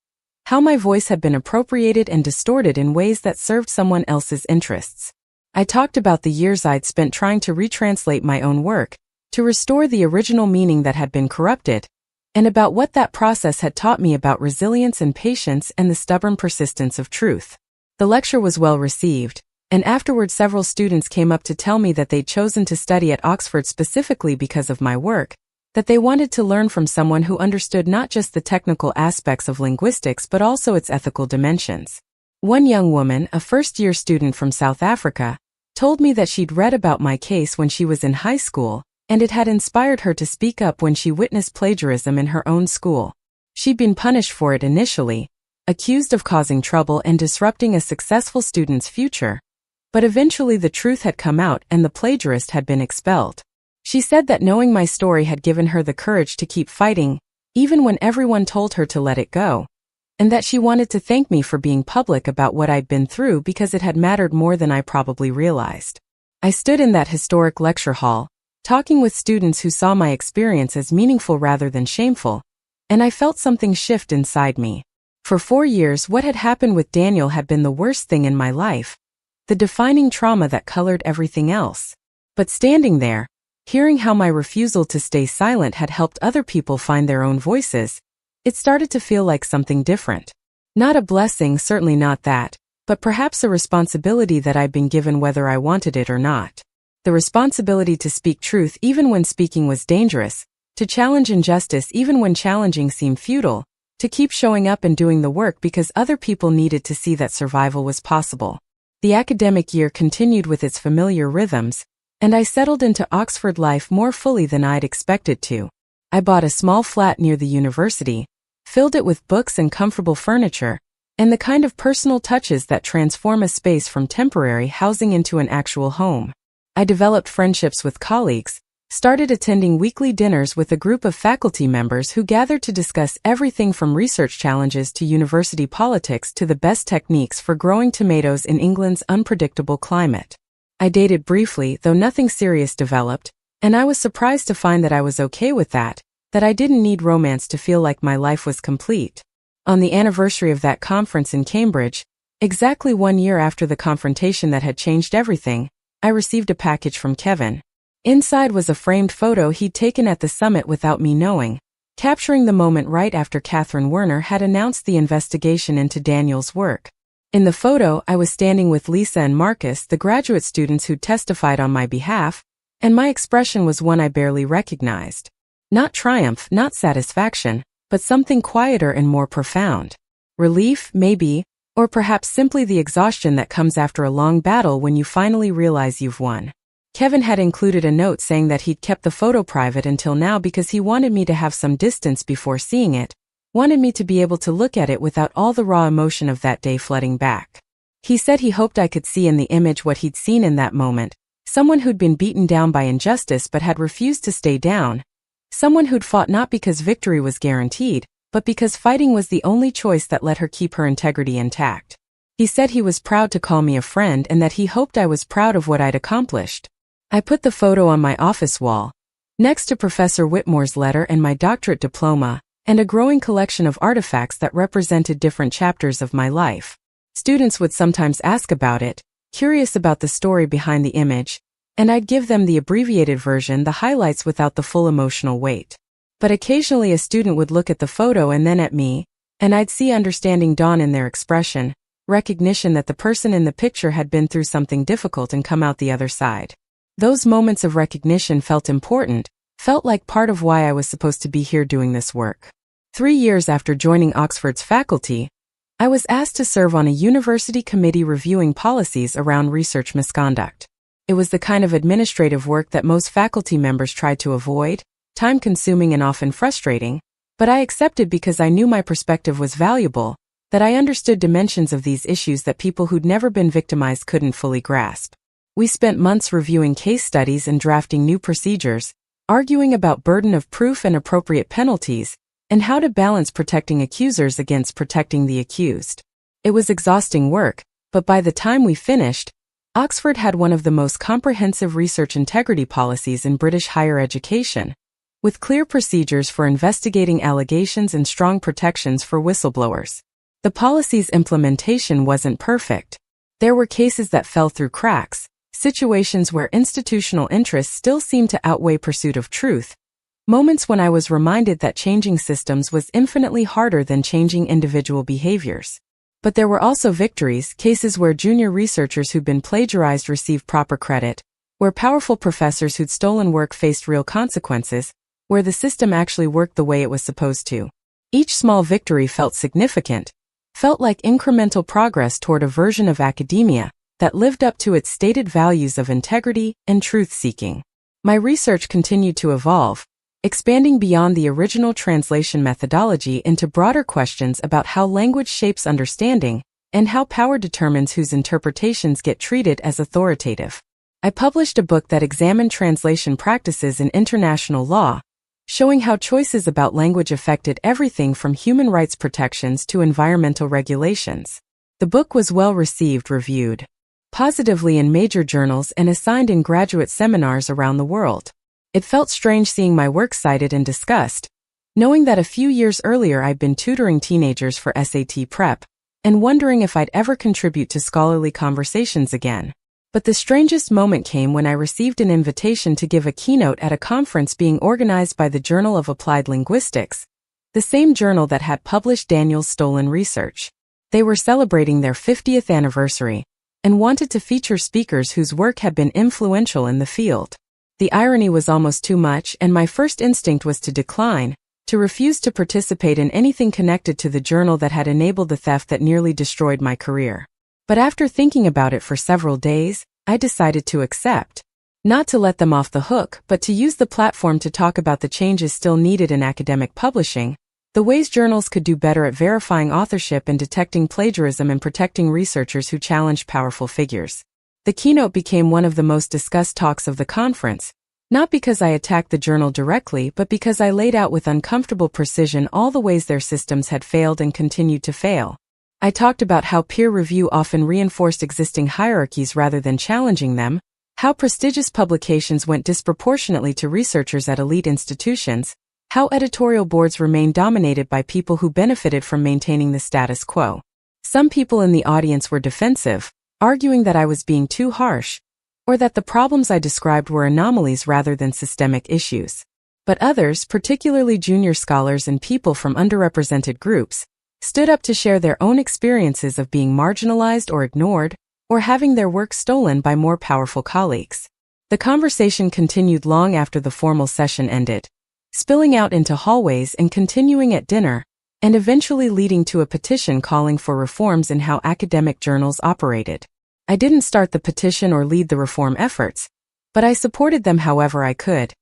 how my voice had been appropriated and distorted in ways that served someone else's interests. I talked about the years I'd spent trying to retranslate my own work, to restore the original meaning that had been corrupted, and about what that process had taught me about resilience and patience and the stubborn persistence of truth. The lecture was well received, and afterward several students came up to tell me that they'd chosen to study at Oxford specifically because of my work, that they wanted to learn from someone who understood not just the technical aspects of linguistics but also its ethical dimensions. One young woman, a first-year student from South Africa, told me that she'd read about my case when she was in high school, and it had inspired her to speak up when she witnessed plagiarism in her own school. She'd been punished for it initially, accused of causing trouble and disrupting a successful student's future, but eventually the truth had come out and the plagiarist had been expelled. She said that knowing my story had given her the courage to keep fighting, even when everyone told her to let it go, and that she wanted to thank me for being public about what I'd been through because it had mattered more than I probably realized. I stood in that historic lecture hall, talking with students who saw my experience as meaningful rather than shameful, and I felt something shift inside me. For 4 years, what had happened with Daniel had been the worst thing in my life, the defining trauma that colored everything else. But standing there, hearing how my refusal to stay silent had helped other people find their own voices, it started to feel like something different. Not a blessing, certainly not that, but perhaps a responsibility that I'd been given whether I wanted it or not. The responsibility to speak truth even when speaking was dangerous, to challenge injustice even when challenging seemed futile, to keep showing up and doing the work because other people needed to see that survival was possible. The academic year continued with its familiar rhythms, and I settled into Oxford life more fully than I'd expected to. I bought a small flat near the university, filled it with books and comfortable furniture, and the kind of personal touches that transform a space from temporary housing into an actual home. I developed friendships with colleagues, started attending weekly dinners with a group of faculty members who gathered to discuss everything from research challenges to university politics to the best techniques for growing tomatoes in England's unpredictable climate. I dated briefly, though nothing serious developed, and I was surprised to find that I was okay with that I didn't need romance to feel like my life was complete. On the anniversary of that conference in Cambridge, exactly 1 year after the confrontation that had changed everything, I received a package from Kevin. Inside was a framed photo he'd taken at the summit without me knowing, capturing the moment right after Catherine Werner had announced the investigation into Daniel's work. In the photo, I was standing with Lisa and Marcus, the graduate students who'd testified on my behalf, and my expression was one I barely recognized. Not triumph, not satisfaction, but something quieter and more profound. Relief, maybe, or perhaps simply the exhaustion that comes after a long battle when you finally realize you've won. Kevin had included a note saying that he'd kept the photo private until now because he wanted me to have some distance before seeing it, wanted me to be able to look at it without all the raw emotion of that day flooding back. He said he hoped I could see in the image what he'd seen in that moment, someone who'd been beaten down by injustice but had refused to stay down, someone who'd fought not because victory was guaranteed, but because fighting was the only choice that let her keep her integrity intact. He said he was proud to call me a friend and that he hoped I was proud of what I'd accomplished. I put the photo on my office wall, next to Professor Whitmore's letter and my doctorate diploma, and a growing collection of artifacts that represented different chapters of my life. Students would sometimes ask about it, curious about the story behind the image, and I'd give them the abbreviated version, the highlights without the full emotional weight. But occasionally a student would look at the photo and then at me, and I'd see understanding dawn in their expression, recognition that the person in the picture had been through something difficult and come out the other side. Those moments of recognition felt important, felt like part of why I was supposed to be here doing this work. 3 years after joining Oxford's faculty, I was asked to serve on a university committee reviewing policies around research misconduct. It was the kind of administrative work that most faculty members tried to avoid, time-consuming and often frustrating, but I accepted because I knew my perspective was valuable, that I understood dimensions of these issues that people who'd never been victimized couldn't fully grasp. We spent months reviewing case studies and drafting new procedures, arguing about burden of proof and appropriate penalties, and how to balance protecting accusers against protecting the accused. It was exhausting work, but by the time we finished, Oxford had one of the most comprehensive research integrity policies in British higher education, with clear procedures for investigating allegations and strong protections for whistleblowers. The policy's implementation wasn't perfect. There were cases that fell through cracks, situations where institutional interests still seemed to outweigh pursuit of truth, moments when I was reminded that changing systems was infinitely harder than changing individual behaviors. But there were also victories, cases where junior researchers who'd been plagiarized received proper credit, where powerful professors who'd stolen work faced real consequences, where the system actually worked the way it was supposed to. Each small victory felt significant, felt like incremental progress toward a version of academia that lived up to its stated values of integrity and truth-seeking. My research continued to evolve, expanding beyond the original translation methodology into broader questions about how language shapes understanding and how power determines whose interpretations get treated as authoritative. I published a book that examined translation practices in international law, showing how choices about language affected everything from human rights protections to environmental regulations. The book was well received, reviewed positively in major journals and assigned in graduate seminars around the world. It felt strange seeing my work cited and discussed, knowing that a few years earlier I'd been tutoring teenagers for SAT prep, and wondering if I'd ever contribute to scholarly conversations again. But the strangest moment came when I received an invitation to give a keynote at a conference being organized by the Journal of Applied Linguistics, the same journal that had published Daniel's stolen research. They were celebrating their 50th anniversary, and wanted to feature speakers whose work had been influential in the field. The irony was almost too much, and my first instinct was to decline, to refuse to participate in anything connected to the journal that had enabled the theft that nearly destroyed my career. But after thinking about it for several days, I decided to accept. Not to let them off the hook, but to use the platform to talk about the changes still needed in academic publishing, the ways journals could do better at verifying authorship and detecting plagiarism and protecting researchers who challenged powerful figures. The keynote became one of the most discussed talks of the conference, not because I attacked the journal directly, but because I laid out with uncomfortable precision all the ways their systems had failed and continued to fail. I talked about how peer review often reinforced existing hierarchies rather than challenging them, how prestigious publications went disproportionately to researchers at elite institutions, how editorial boards remained dominated by people who benefited from maintaining the status quo. Some people in the audience were defensive, arguing that I was being too harsh, or that the problems I described were anomalies rather than systemic issues. But others, particularly junior scholars and people from underrepresented groups, stood up to share their own experiences of being marginalized or ignored, or having their work stolen by more powerful colleagues. The conversation continued long after the formal session ended, spilling out into hallways and continuing at dinner, and eventually leading to a petition calling for reforms in how academic journals operated. I didn't start the petition or lead the reform efforts, but I supported them however I could,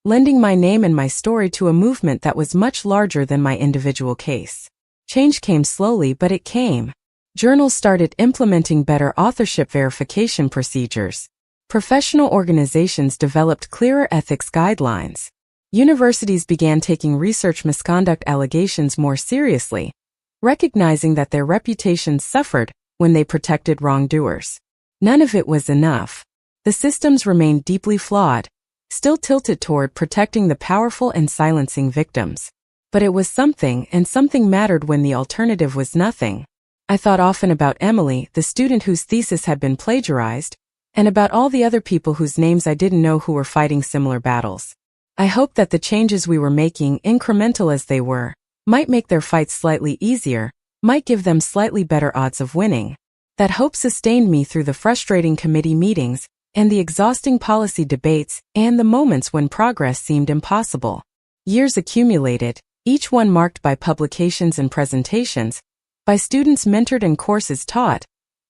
lending my name and my story to a movement that was much larger than my individual case. Change came slowly, but it came. Journals started implementing better authorship verification procedures. Professional organizations developed clearer ethics guidelines. Universities began taking research misconduct allegations more seriously, recognizing that their reputations suffered when they protected wrongdoers. None of it was enough. The systems remained deeply flawed, still tilted toward protecting the powerful and silencing victims. But it was something, and something mattered when the alternative was nothing. I thought often about Emily, the student whose thesis had been plagiarized, and about all the other people whose names I didn't know who were fighting similar battles. I hoped that the changes we were making, incremental as they were, might make their fights slightly easier, might give them slightly better odds of winning. That hope sustained me through the frustrating committee meetings, and the exhausting policy debates, and the moments when progress seemed impossible. Years accumulated, each one marked by publications and presentations, by students mentored and courses taught,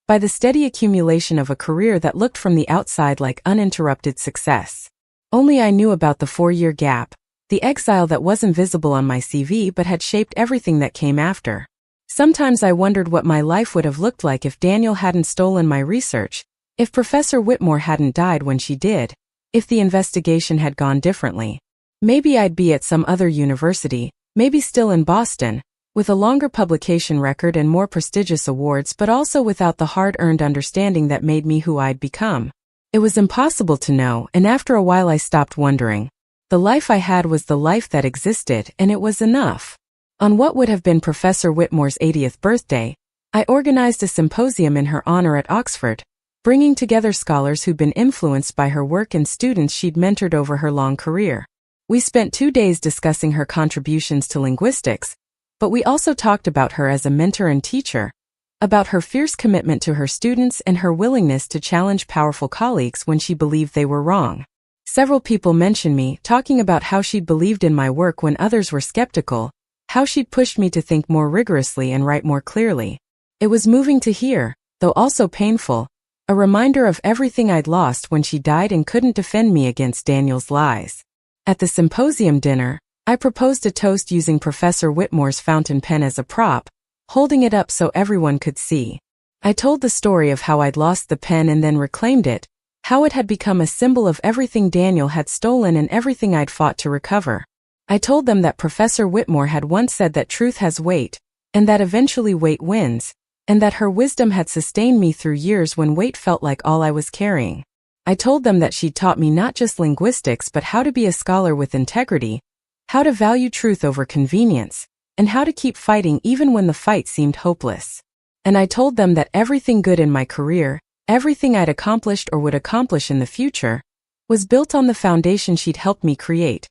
by the steady accumulation of a career that looked from the outside like uninterrupted success. Only I knew about the 4-year gap, the exile that wasn't visible on my CV but had shaped everything that came after. Sometimes I wondered what my life would have looked like if Daniel hadn't stolen my research, if Professor Whitmore hadn't died when she did, if the investigation had gone differently. Maybe I'd be at some other university, maybe still in Boston, with a longer publication record and more prestigious awards, but also without the hard-earned understanding that made me who I'd become. It was impossible to know, and after a while I stopped wondering. The life I had was the life that existed, and it was enough. On what would have been Professor Whitmore's 80th birthday, I organized a symposium in her honor at Oxford, bringing together scholars who'd been influenced by her work and students she'd mentored over her long career. We spent 2 days discussing her contributions to linguistics, but we also talked about her as a mentor and teacher, about her fierce commitment to her students and her willingness to challenge powerful colleagues when she believed they were wrong. Several people mentioned me, talking about how she'd believed in my work when others were skeptical, how she'd pushed me to think more rigorously and write more clearly. It was moving to hear, though also painful, a reminder of everything I'd lost when she died and couldn't defend me against Daniel's lies. At the symposium dinner, I proposed a toast using Professor Whitmore's fountain pen as a prop, holding it up so everyone could see. I told the story of how I'd lost the pen and then reclaimed it, how it had become a symbol of everything Daniel had stolen and everything I'd fought to recover. I told them that Professor Whitmore had once said that truth has weight, and that eventually weight wins, and that her wisdom had sustained me through years when weight felt like all I was carrying. I told them that she'd taught me not just linguistics but how to be a scholar with integrity, how to value truth over convenience, and how to keep fighting even when the fight seemed hopeless. And I told them that everything good in my career, everything I'd accomplished or would accomplish in the future, was built on the foundation she'd helped me create,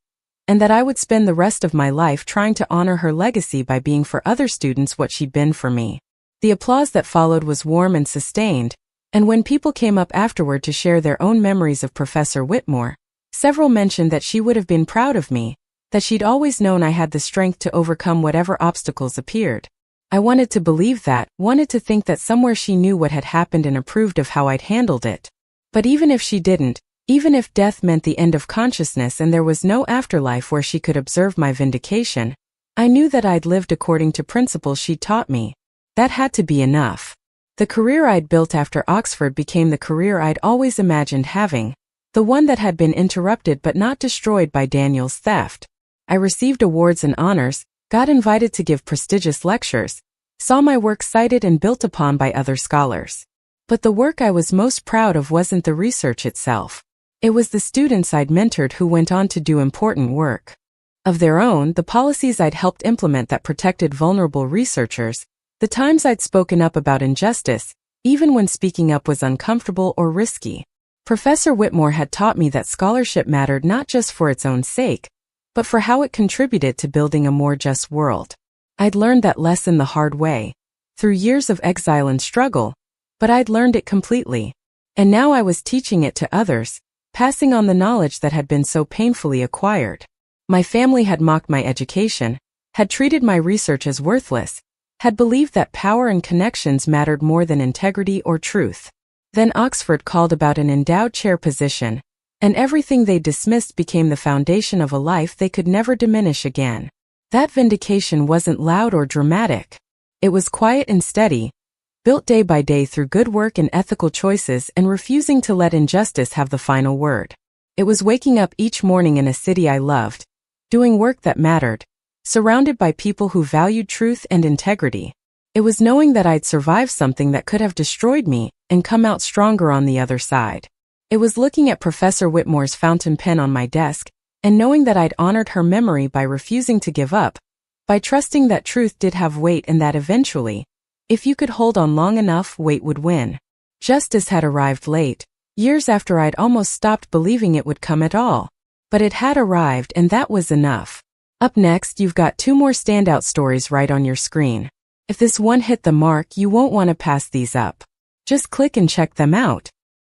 and that I would spend the rest of my life trying to honor her legacy by being for other students what she'd been for me. The applause that followed was warm and sustained, and when people came up afterward to share their own memories of Professor Whitmore, several mentioned that she would have been proud of me, that she'd always known I had the strength to overcome whatever obstacles appeared. I wanted to believe that, wanted to think that somewhere she knew what had happened and approved of how I'd handled it. But even if she didn't, even if death meant the end of consciousness and there was no afterlife where she could observe my vindication, I knew that I'd lived according to principles she'd taught me. That had to be enough. The career I'd built after Oxford became the career I'd always imagined having, the one that had been interrupted but not destroyed by Daniel's theft. I received awards and honors, got invited to give prestigious lectures, saw my work cited and built upon by other scholars. But the work I was most proud of wasn't the research itself. It was the students I'd mentored who went on to do important work of their own, the policies I'd helped implement that protected vulnerable researchers, the times I'd spoken up about injustice, even when speaking up was uncomfortable or risky. Professor Whitmore had taught me that scholarship mattered not just for its own sake, but for how it contributed to building a more just world. I'd learned that lesson the hard way, through years of exile and struggle, but I'd learned it completely. And now I was teaching it to others, passing on the knowledge that had been so painfully acquired. My family had mocked my education, had treated my research as worthless, had believed that power and connections mattered more than integrity or truth. Then Oxford called about an endowed chair position, and everything they dismissed became the foundation of a life they could never diminish again. That vindication wasn't loud or dramatic. It was quiet and steady, built day by day through good work and ethical choices and refusing to let injustice have the final word. It was waking up each morning in a city I loved, doing work that mattered, surrounded by people who valued truth and integrity. It was knowing that I'd survived something that could have destroyed me and come out stronger on the other side. It was looking at Professor Whitmore's fountain pen on my desk and knowing that I'd honored her memory by refusing to give up, by trusting that truth did have weight and that eventually, if you could hold on long enough, weight would win. Justice had arrived late, years after I'd almost stopped believing it would come at all. But it had arrived, and that was enough. Up next, you've got 2 more standout stories right on your screen. If this one hit the mark, you won't want to pass these up. Just click and check them out.